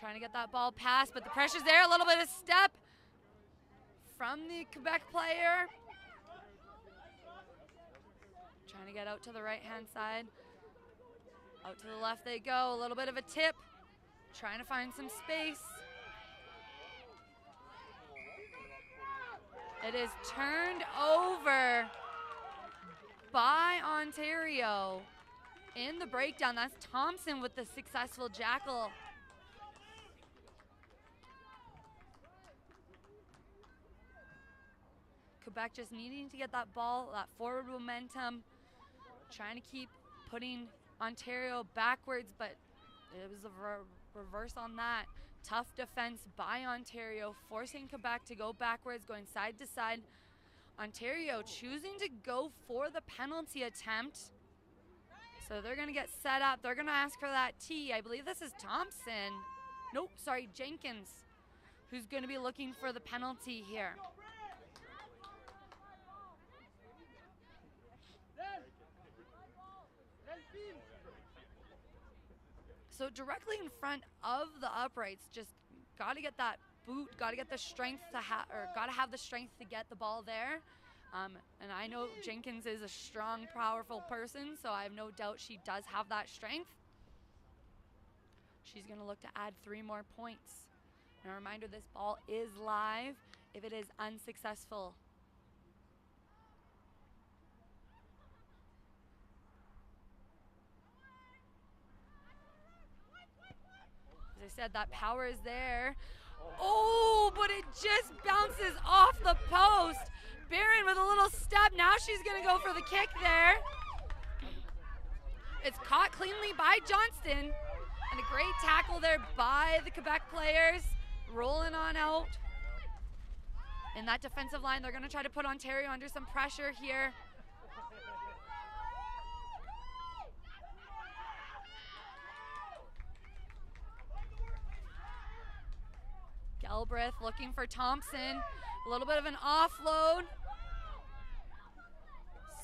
S1: Trying to get that ball passed, but the pressure's there. A little bit of step from the Quebec player. Trying to get out to the right-hand side. Out to the left they go. A little bit of a tip. Trying to find some space. It is turned over by Ontario in the breakdown. That's Thompson with the successful jackal. Quebec just needing to get that ball, that forward momentum, trying to keep putting Ontario backwards, but it was a reverse on that. Tough defense by Ontario, forcing Quebec to go backwards, going side to side. Ontario choosing to go for the penalty attempt. So they're going to get set up. They're going to ask for that tee. I believe this is Thompson. Nope, sorry, Jenkins, who's going to be looking for the penalty here. So directly in front of the uprights, just got to get that boot, got to get the strength to have, or got to have the strength to get the ball there. And I know Jenkins is a strong, powerful person, so I have no doubt she does have that strength. She's going to look to add 3 more points. And a reminder, this ball is live if it is unsuccessful. As I said, that power is there. Oh, but it just bounces off the post. Barron with a little step. Now she's going to go for the kick there. It's caught cleanly by Johnston. And a great tackle there by the Quebec players. Rolling on out. In that defensive line, they're going to try to put Ontario under some pressure here. Galbraith looking for Thompson. A little bit of an offload.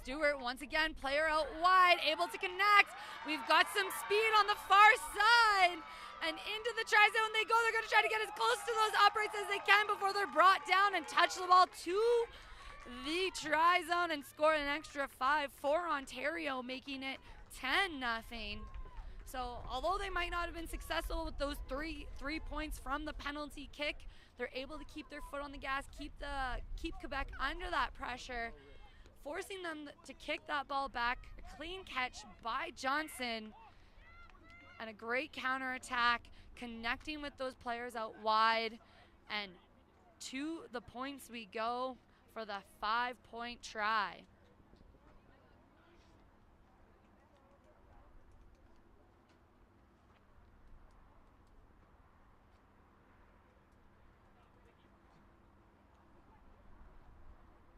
S1: Stewart once again, player out wide, able to connect. We've got some speed on the far side. And into the try zone they go. They're going to try to get as close to those uprights as they can before they're brought down and touch the ball to the try zone and score an extra 5 for Ontario, making it 10-0. So although they might not have been successful with those three points from the penalty kick, they're able to keep their foot on the gas, keep Quebec under that pressure, forcing them to kick that ball back. A clean catch by Johnson and a great counterattack, connecting with those players out wide. And to the points we go for the 5-point try.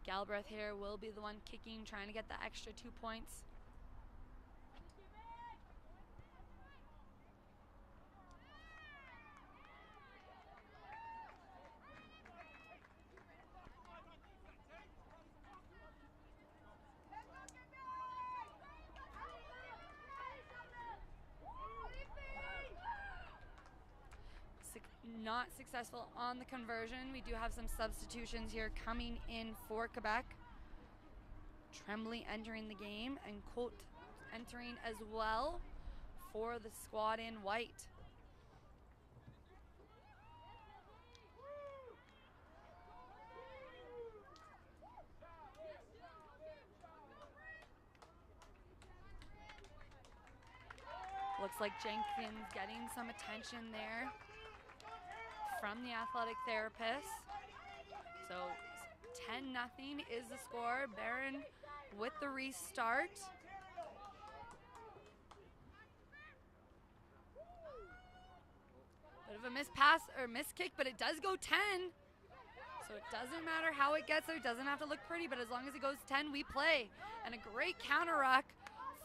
S1: Galbraith here will be the one kicking, trying to get the extra 2 points. Not successful on the conversion. We do have some substitutions here coming in for Quebec. Tremblay entering the game and Cote entering as well for the squad in white. Looks like Jenkins getting some attention there from the athletic therapist. So 10-0 is the score. Barron with the restart. Bit of a miss pass or miss kick, but it does go 10. So it doesn't matter how it gets there. It doesn't have to look pretty, but as long as it goes 10, we play. And a great counter ruck,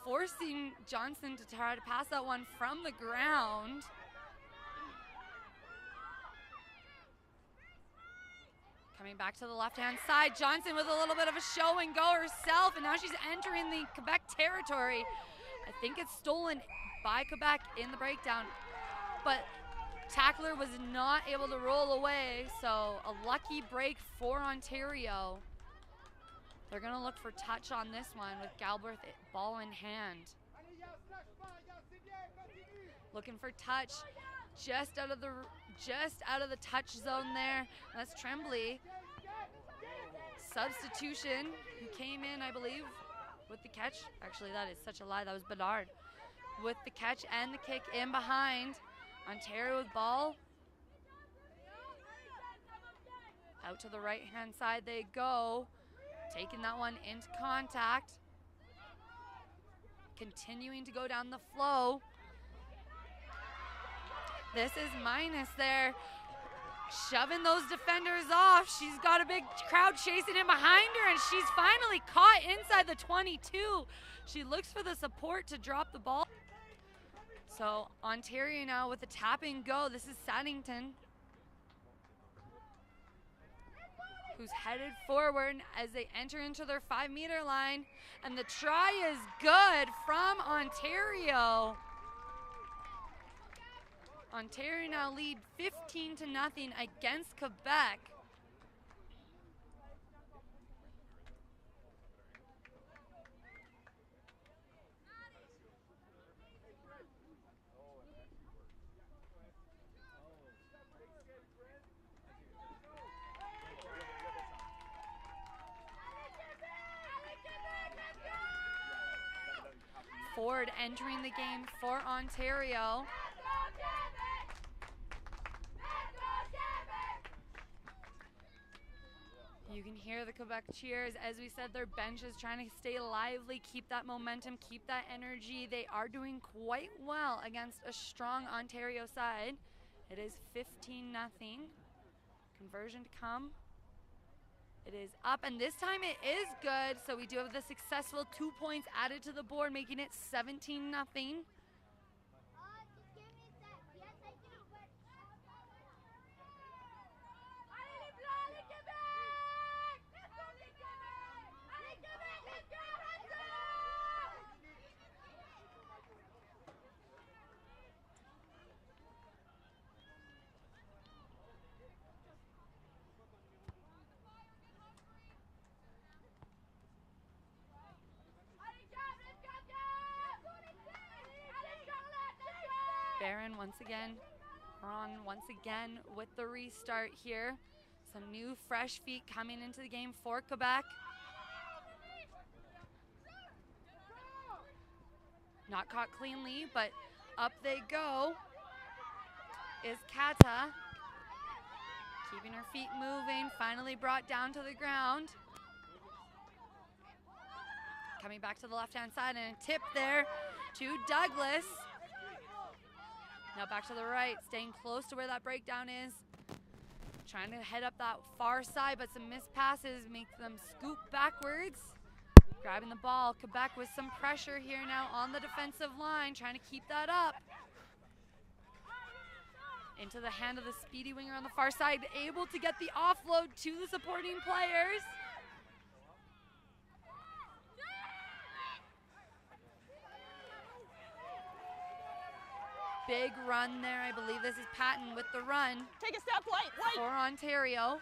S1: forcing Johnson to try to pass that one from the ground. Coming back to the left-hand side, Johnson with a little bit of a show and go herself, and now she's entering the Quebec territory. I think it's stolen by Quebec in the breakdown, but tackler was not able to roll away, so a lucky break for Ontario. They're gonna look for touch on this one with Galbraith ball in hand. Looking for touch, just out of the touch zone there. That's Tremblay. Substitution, who came in, I believe, with the catch. Actually, that is such a lie. That was Bedard with the catch and the kick in behind. Ontario with ball. Out to the right-hand side they go. Taking that one into contact. Continuing to go down the flow. This is Minus there, shoving those defenders off. She's got a big crowd chasing in behind her, and she's finally caught inside the 22. She looks for the support to drop the ball. So Ontario now with the tap and go. This is Saddington, who's headed forward as they enter into their 5-meter line. And the try is good from Ontario. Ontario now lead 15-0 against Quebec. Ford entering the game for Ontario. You can hear the Quebec cheers. As we said, their bench is trying to stay lively, keep that momentum, keep that energy. They are doing quite well against a strong Ontario side. It is 15-0. Conversion to come. It is up, and this time it is good. So we do have the successful 2 points added to the board, making it 17-0. Barron once again with the restart here. Some new fresh feet coming into the game for Quebec. Not caught cleanly, but up they go is Kata. Keeping her feet moving, finally brought down to the ground. Coming back to the left-hand side, and a tip there to Douglas. Now back to the right, staying close to where that breakdown is. Trying to head up that far side, but some missed passes make them scoop backwards. Grabbing the ball, Quebec with some pressure here now on the defensive line, trying to keep that up. Into the hand of the speedy winger on the far side, able to get the offload to the supporting players. Big run there. I believe this is Patton with the run.
S2: Take a step, light.
S1: For Ontario.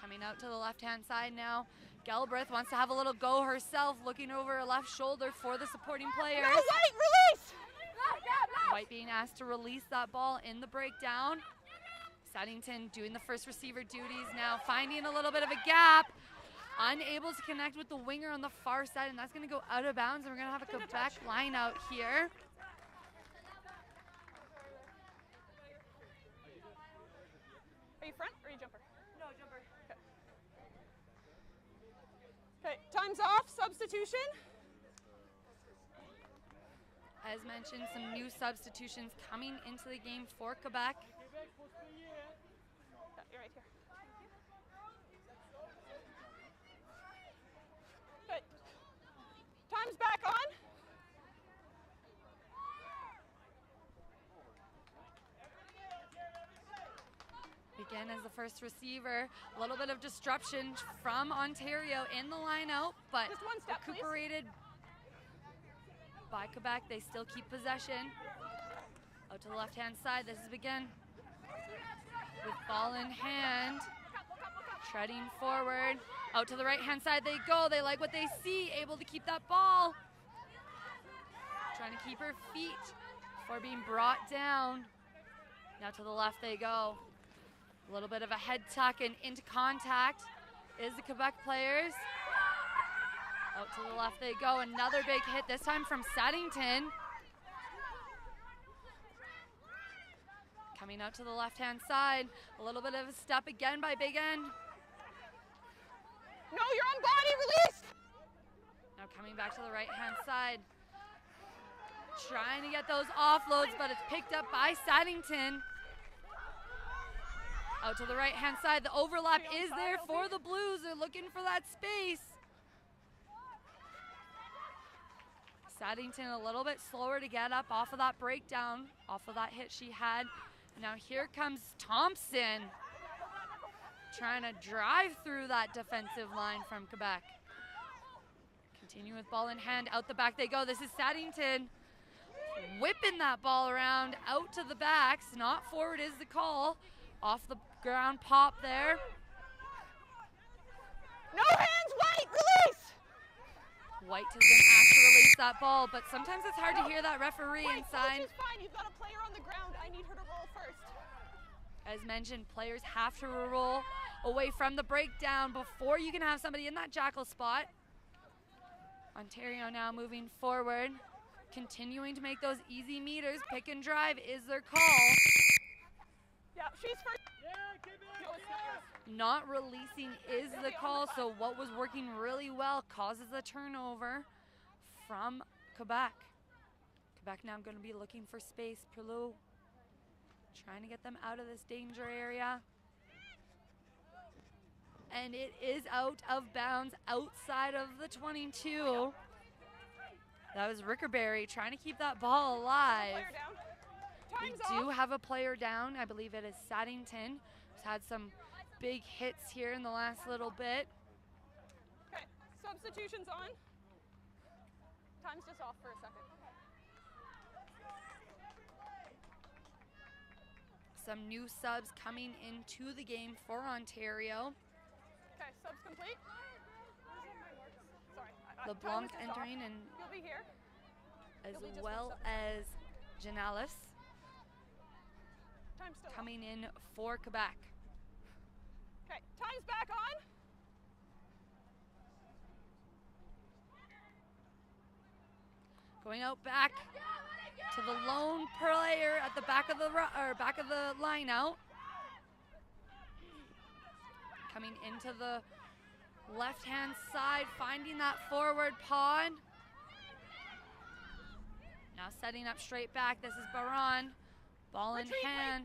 S1: Coming out to the left-hand side now. Galbraith wants to have a little go herself, looking over her left shoulder for the supporting players.
S2: No, White, release!
S1: White being asked to release that ball in the breakdown. Saddington doing the first receiver duties now, finding a little bit of a gap. Unable to connect with the winger on the far side, and that's going to go out of bounds, and we're going to have a Quebec line out here.
S2: Are you front or are you jumper? No, jumper. Okay, time's off. Substitution.
S1: As mentioned, some new substitutions coming into the game for Quebec.
S2: Yeah, you're right here. Okay. Time's back on.
S1: We again as the first receiver. A little bit of disruption from Ontario in the line out, but
S2: Just one step, please.
S1: recuperated by Quebec. They still keep possession. Out to the left-hand side. This is again with ball in hand. Treading forward. Out to the right-hand side they go. They like what they see. Able to keep that ball. Trying to keep her feet before being brought down. Now to the left they go. A little bit of a head tuck and into contact is the Quebec players. Out to the left they go. Another big hit, this time from Saddington. Coming out to the left-hand side. A little bit of a step again by Big End.
S2: No, you're on body, release!
S1: Now coming back to the right-hand side. Trying to get those offloads, but it's picked up by Saddington. Out to the right-hand side. The overlap is there for the Blues. They're looking for that space. Saddington a little bit slower to get up off of that breakdown, off of that hit she had. Now here comes Thompson, trying to drive through that defensive line from Quebec. Continue with ball in hand, out the back they go. This is Saddington whipping that ball around out to the backs. Not forward is the call. Off the ground pop there.
S2: No hands, White, release!
S1: White has been asked to release that ball, but sometimes it's hard to hear that referee
S2: White,
S1: inside.
S2: coach is fine, you've got a player on the ground. I need her to roll first.
S1: As mentioned, players have to roll away from the breakdown before you can have somebody in that jackal spot. Ontario now moving forward, continuing to make those easy meters. Pick and drive is their call.
S2: Yeah, she's first. No, it's not.
S1: Not releasing is the call, so what was working really well causes a turnover from Quebec. Quebec now going to be looking for space. Perlou trying to get them out of this danger area. And it is out of bounds outside of the 22. That was Rickerberry trying to keep that ball alive.
S2: Player down.
S1: We
S2: Time's
S1: do
S2: off.
S1: have a player down. I believe it is Saddington. Who's had some big hits here in the last little bit.
S2: Okay, substitution's on. Time's just off for a second.
S1: Some new subs coming into the game for Ontario.
S2: Okay, subs complete. Sorry.
S1: LeBlanc
S2: time is just off.
S1: entering, and
S2: You'll be here.
S1: as
S2: You'll be just
S1: well
S2: one substitute.
S1: as Janalis
S2: Time's still
S1: coming in for Quebec.
S2: Okay, time's back on.
S1: Going out back to the lone player at the back of the line out. Coming into the left-hand side, finding that forward pod. Now setting up straight back. This is Baron. Ball in
S2: Retreat,
S1: hand.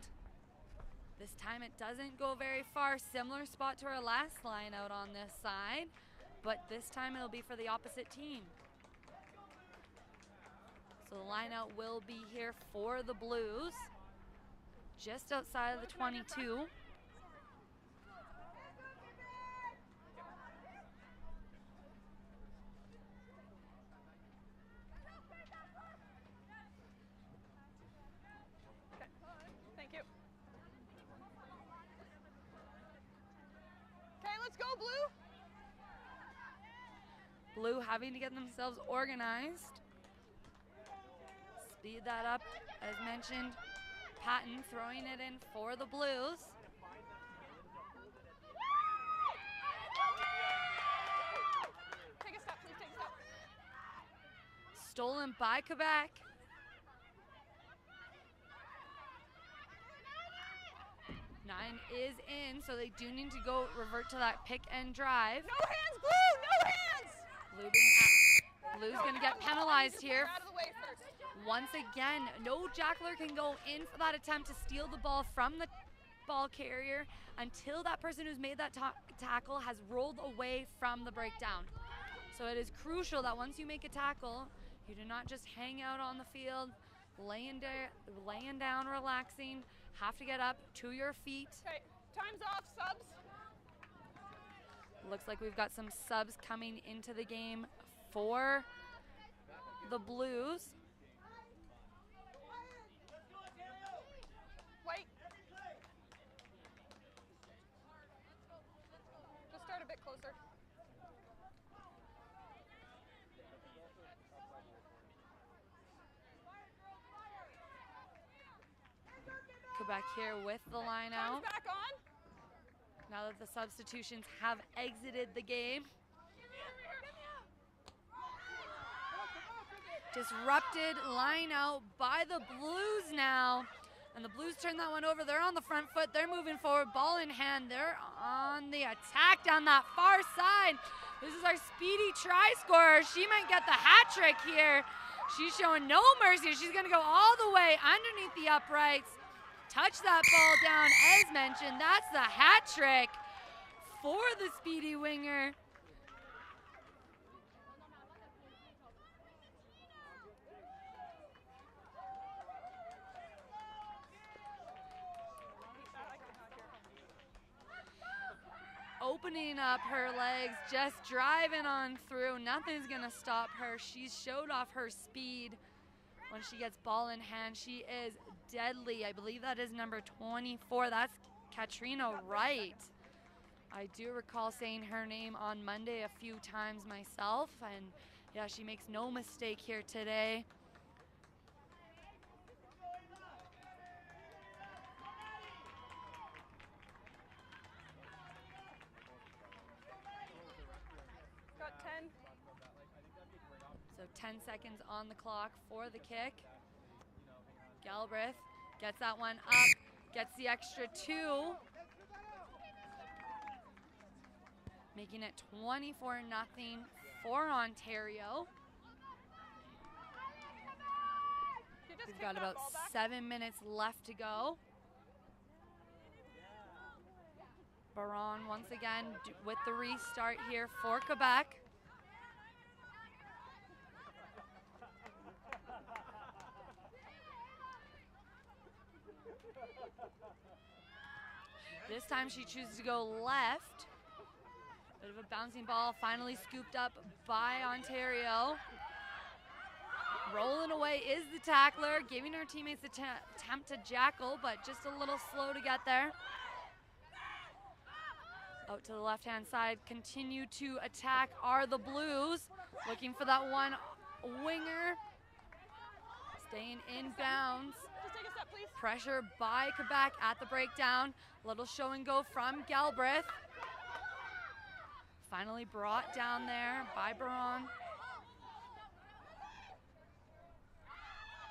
S1: This time it doesn't go very far. Similar spot to our last line out on this side, but this time it'll be for the opposite team. So the line out will be here for the Blues, just outside of the 22.
S2: Thank you. Okay, let's go, Blue.
S1: Blue having to get themselves organized. Speed that up, as mentioned. Patton throwing it in for the Blues.
S2: Take a step, please take a step.
S1: Stolen by Quebec. Nine is in, so they do need to go revert to that pick and drive.
S2: No hands, Blue, no hands.
S1: Blue's gonna get penalized here.
S2: Out of the way first.
S1: Once again, no jackler can go in for that attempt to steal the ball from the ball carrier until that person who's made that tackle has rolled away from the breakdown. So it is crucial that once you make a tackle, you do not just hang out on the field, laying down, relaxing, have to get up to your feet.
S2: Okay, Time's off, subs.
S1: Looks like we've got some subs coming into the game for the Blues.
S2: Wait. Just start a bit closer.
S1: Quebec here with the line out.
S2: Time's back on.
S1: Now that the substitutions have exited the game. Disrupted line out by the Blues now. And the Blues turn that one over. They're on the front foot. They're moving forward. Ball in hand. They're on the attack down that far side. This is our speedy try scorer. She might get the hat trick here. She's showing no mercy. She's going to go all the way underneath the uprights. Touch that ball down as mentioned. That's the hat trick for the speedy winger. Opening up her legs, just driving on through. Nothing's gonna stop her. She's showed off her speed when she gets ball in hand. She is deadly. I believe that is number 24. That's Katrina Wright. I do recall saying her name on Monday a few times myself, and yeah, she makes no mistake here today.
S2: Got 10.
S1: So 10 seconds on the clock for the kick. Galbraith gets that one up, gets the extra 2. Making it 24-0 for Ontario. We've got about 7 minutes left to go. Baron once again with the restart here for Quebec. This time she chooses to go left. Bit of a bouncing ball, finally scooped up by Ontario. Rolling away is the tackler, giving her teammates the attempt to jackal, but just a little slow to get there. Out to the left-hand side, continue to attack are the Blues. Looking for that one winger. Staying in bounds.
S2: Just take a step, please.
S1: Pressure by Quebec at the breakdown. Little show and go from Galbraith. Finally brought down there by Baron.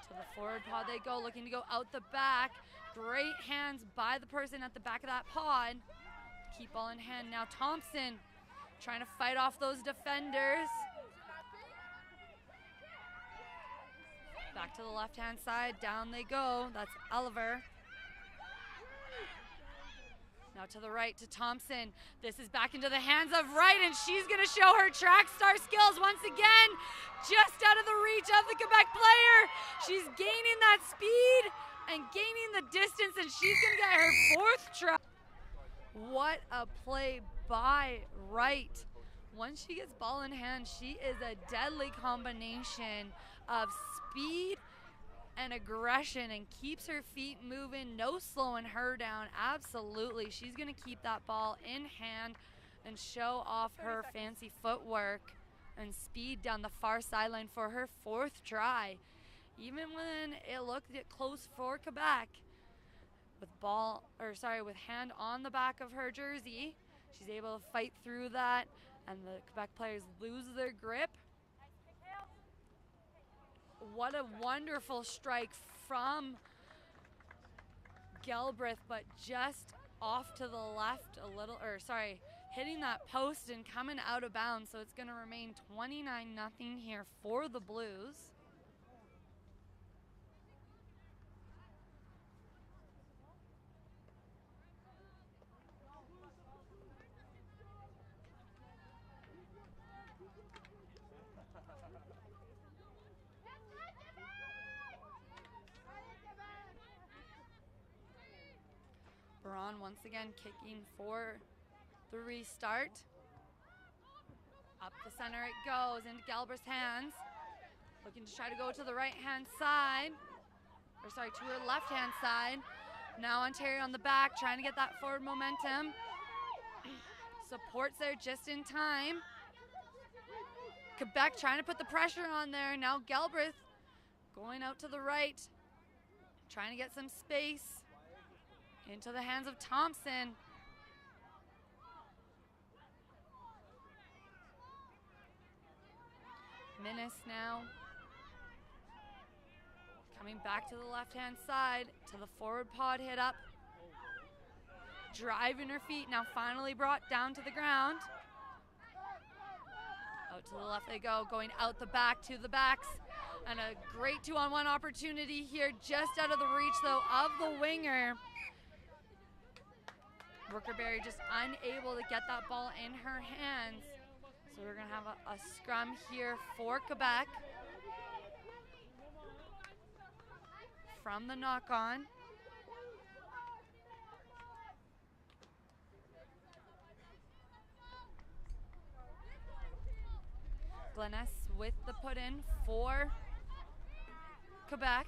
S1: To the forward pod they go, looking to go out the back. Great hands by the person at the back of that pod. Keep ball in hand now. Thompson trying to fight off those defenders. Back to the left-hand side, down they go. That's Oliver. Now to the right to Thompson. This is back into the hands of Wright, and she's gonna show her track star skills once again. Just out of the reach of the Quebec player. She's gaining that speed and gaining the distance, and she's gonna get her 4th try. What a play by Wright. Once she gets ball in hand, she is a deadly combination of speed and aggression and keeps her feet moving, no slowing her down. Absolutely, she's gonna keep that ball in hand and show off her fancy footwork and speed down the far sideline for her 4th try. Even when it looked close for Quebec, with hand on the back of her jersey, she's able to fight through that, and the Quebec players lose their grip. What a wonderful strike from Galbraith, but just off to the left a little, hitting that post and coming out of bounds. So it's going to remain 29-0 here for the Blues. Braun once again kicking for the restart. Up the center it goes into Galbraith's hands. Looking to try to go to the right-hand side. Or sorry, to her left-hand side. Now Ontario on the back, trying to get that forward momentum. Supports there just in time. Quebec trying to put the pressure on there. Now Galbraith going out to the right. Trying to get some space into the hands of Thompson. Minnis now coming back to the left-hand side to the forward pod hit up. Driving her feet, now finally brought down to the ground. Out to the left they go, going out the back to the backs. And a great 2-on-1 opportunity here, just out of the reach though of the winger. Rookerberry just unable to get that ball in her hands. So we're gonna have a scrum here for Quebec. From the knock-on. Gleness with the put-in for Quebec.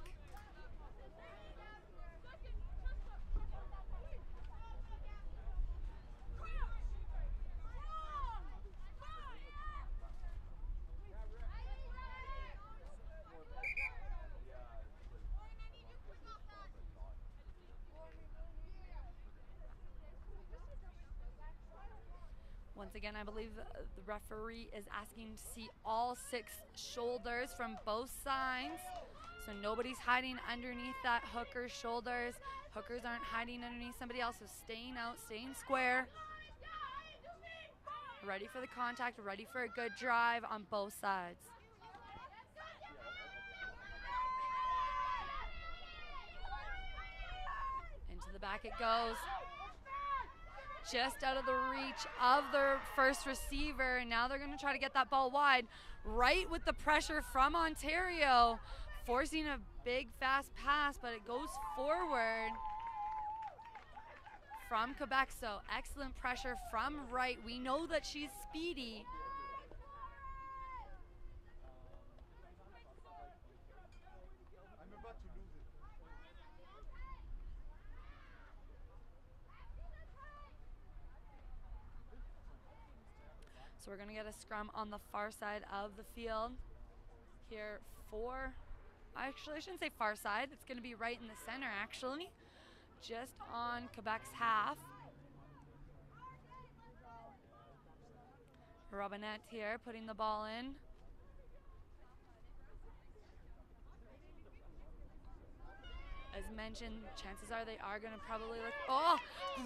S1: Once again, I believe the referee is asking to see all 6 shoulders from both sides. So nobody's hiding underneath that hooker's shoulders. Hookers aren't hiding underneath somebody else, so staying out, staying square. Ready for the contact, ready for a good drive on both sides. Into the back it goes. Just out of the reach of their first receiver, and now they're going to try to get that ball wide, right with the pressure from Ontario, forcing a big fast pass, but it goes forward from Quebec. So excellent pressure from right. We know that she's speedy. So we're gonna get a scrum on the far side of the field here for, actually I shouldn't say far side, it's gonna be right in the center actually, just on Quebec's half. Robinette here putting the ball in. As mentioned, chances are they are gonna probably look, oh,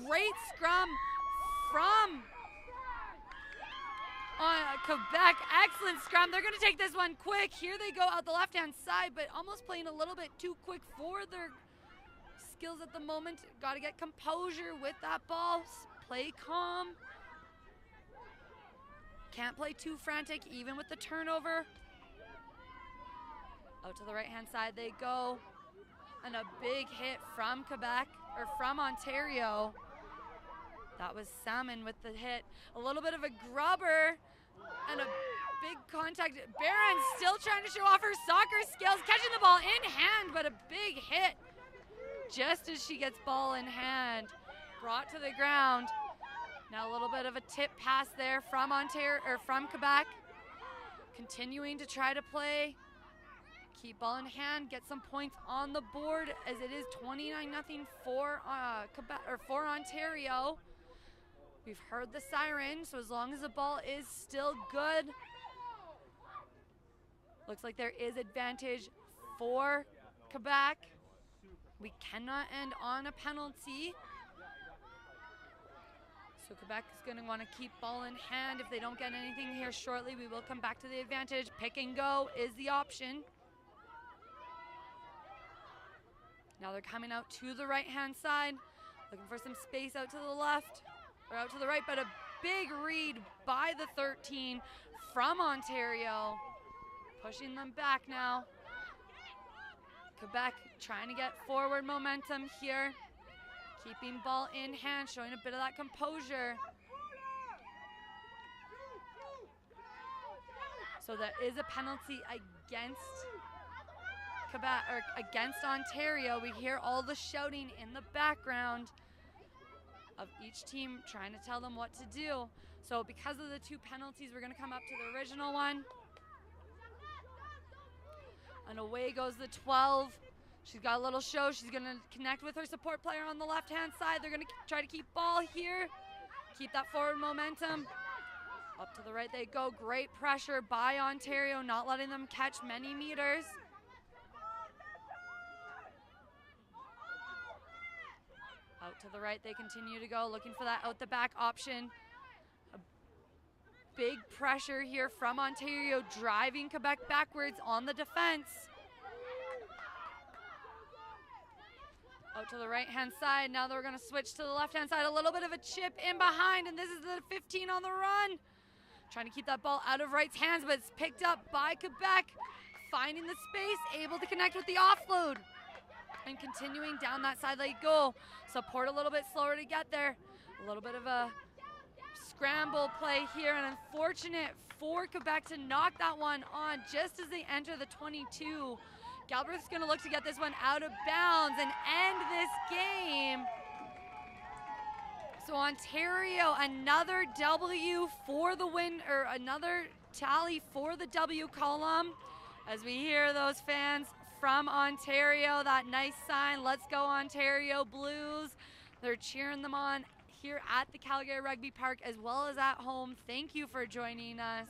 S1: great scrum from Quebec, excellent scrum. They're going to take this one quick. Here they go out the left-hand side, but almost playing a little bit too quick for their skills at the moment. Got to get composure with that ball. Play calm. Can't play too frantic, even with the turnover. Out to the right-hand side they go. And a big hit from Quebec, or from Ontario. That was Salmon with the hit. A little bit of a grubber and a big contact. Barron's still trying to show off her soccer skills, catching the ball in hand, but a big hit just as she gets ball in hand. Brought to the ground. Now a little bit of a tip pass there from Ontario, or from Quebec. Continuing to try to play. Keep ball in hand, get some points on the board as it is 29-0 for Quebec, or for Ontario. We've heard the siren, so as long as the ball is still good. Looks like there is advantage for Quebec. We cannot end on a penalty. So Quebec is going to want to keep ball in hand. If they don't get anything here shortly, we will come back to the advantage. Pick and go is the option. Now they're coming out to the right-hand side, looking for some space out to the left. Or out to the right, but a big read by the 13 from Ontario. Pushing them back now. Quebec trying to get forward momentum here. Keeping ball in hand, showing a bit of that composure. So there is a penalty against Quebec, or against Ontario. We hear all the shouting in the background of each team trying to tell them what to do. So because of the 2 penalties, we're going to come up to the original one. And away goes the 12. She's got a little show. She's going to connect with her support player on the left-hand side. They're going to try to keep ball here. Keep that forward momentum. Up to the right they go. Great pressure by Ontario, not letting them catch many meters. Out to the right they continue to go, looking for that out the back option. A big pressure here from Ontario, driving Quebec backwards on the defense. Out to the right-hand side. Now they're going to switch to the left-hand side. A little bit of a chip in behind, and this is the 15 on the run. Trying to keep that ball out of Wright's hands, but it's picked up by Quebec. Finding the space, able to connect with the offload. And continuing down that side they go. Support a little bit slower to get there. A little bit of a scramble play here, and unfortunate for Quebec to knock that one on just as they enter the 22. Galbraith's going to look to get this one out of bounds and end this game. So Ontario, another W for the win, or another tally for the W column. As we hear those fans from Ontario, that nice sign, "Let's go Ontario Blues." They're cheering them on here at the Calgary Rugby Park as well as at home. Thank you for joining us.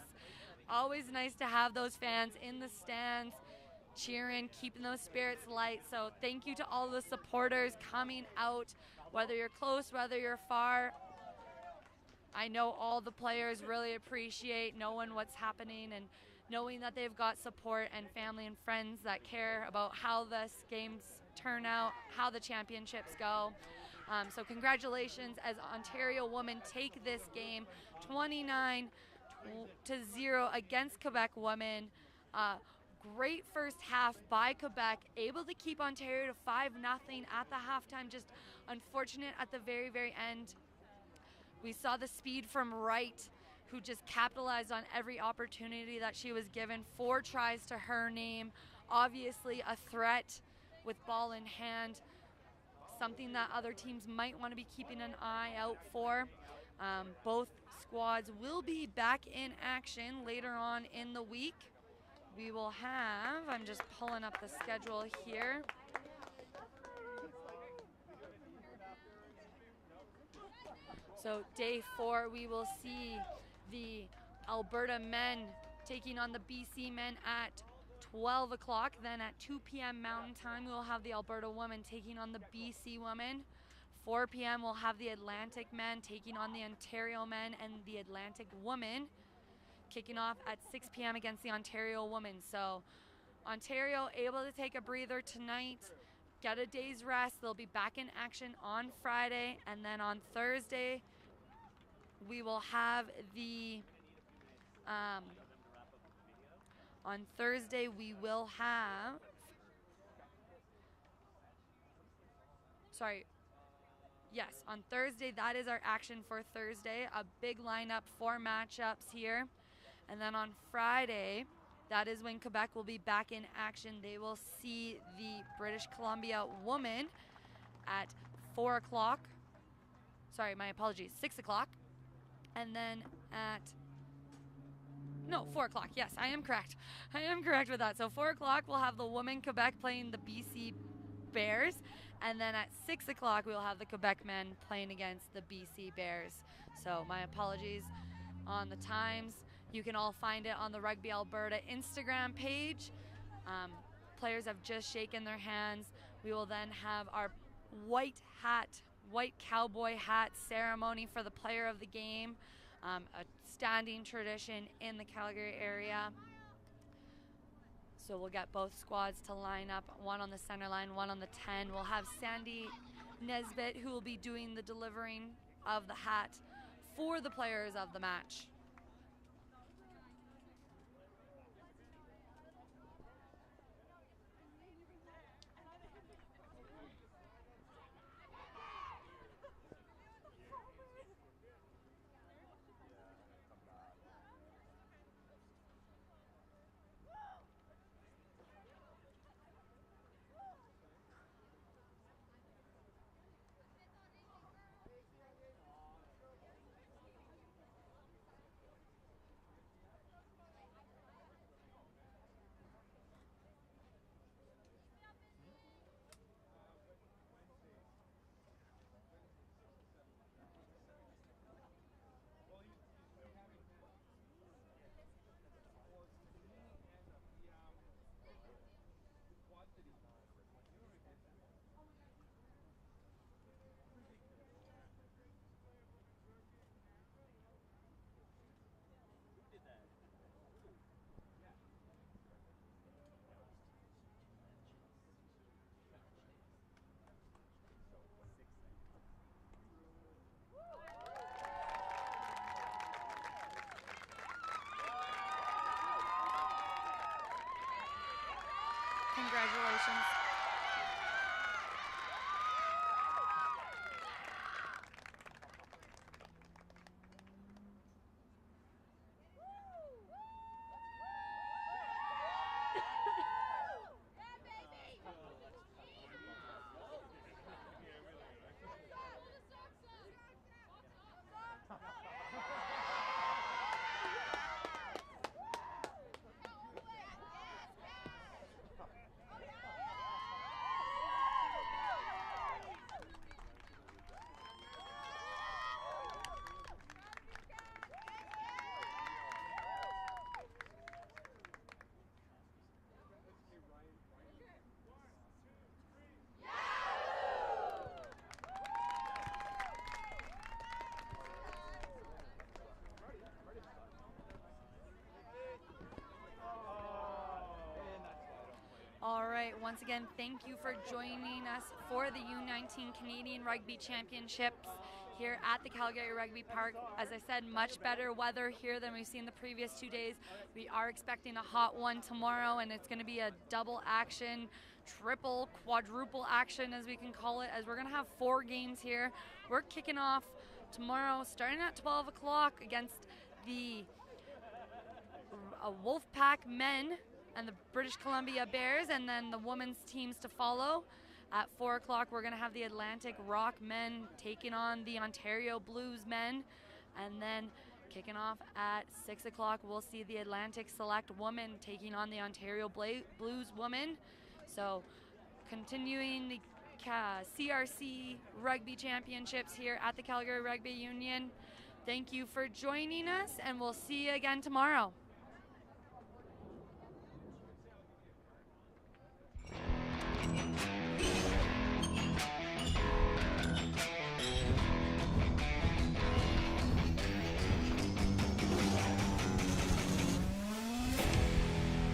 S1: Always nice to have those fans in the stands cheering, keeping those spirits light. So thank you to all the supporters coming out, whether you're close, whether you're far. I know all the players really appreciate knowing what's happening and knowing that they've got support and family and friends that care about how this games turn out, how the championships go. So congratulations as Ontario women take this game 29-0 against Quebec women. Great first half by Quebec, able to keep Ontario to 5-0 at the halftime. Just unfortunate at the very, very end. We saw the speed from Wright, who just capitalized on every opportunity that she was given. 4 tries to her name. Obviously a threat with ball in hand. Something that other teams might want to be keeping an eye out for. Both squads will be back in action later on in the week. We will have, I'm just pulling up the schedule here. So day 4, we will see the Alberta men taking on the BC men at 12 o'clock. Then at 2 p.m. Mountain Time, we will have the Alberta women taking on the BC women. 4 p.m. we'll have the Atlantic men taking on the Ontario men and the Atlantic women, kicking off at 6 p.m. against the Ontario women. So Ontario able to take a breather tonight, get a day's rest. They'll be back in action on Friday, and then on Thursday we will have the on Thursday we will have on Thursday, that is our action for Thursday. A big lineup, 4 matchups here. And then on Friday, that is when Quebec will be back in action. They will see the British Columbia woman at 4 o'clock. Sorry, my apologies, 6 o'clock. And then at, no, 4 o'clock. Yes, I am correct. I am correct with that. So 4 o'clock, we'll have the women Quebec playing the BC Bears. And then at 6 o'clock, we'll have the Quebec men playing against the BC Bears. So my apologies on the times. You can all find it on the Rugby Alberta Instagram page. Players have just shaken their hands. We will then have our white cowboy hat ceremony for the player of the game, a standing tradition in the Calgary area. So we'll get both squads to line up, one on the center line, one on the 10. We'll have Sandy Nesbitt, who will be doing the delivering of the hat for the players of the match. once again, thank you for joining us for the U19 Canadian Rugby Championships here at the Calgary Rugby Park. As I said, much better weather here than we've seen the previous 2 days. We are expecting a hot one tomorrow, and it's going to be a double action, triple, quadruple action, as we can call it, as we're going to have 4 games here. We're kicking off tomorrow starting at 12 o'clock against the Wolfpack men and the British Columbia Bears, and then the women's teams to follow. At 4 o'clock, we're going to have the Atlantic Rock men taking on the Ontario Blues men. And then kicking off at 6 o'clock, we'll see the Atlantic Select women taking on the Ontario Blues women. So continuing the CRC Rugby Championships here at the Calgary Rugby Union. Thank you for joining us, and we'll see you again tomorrow.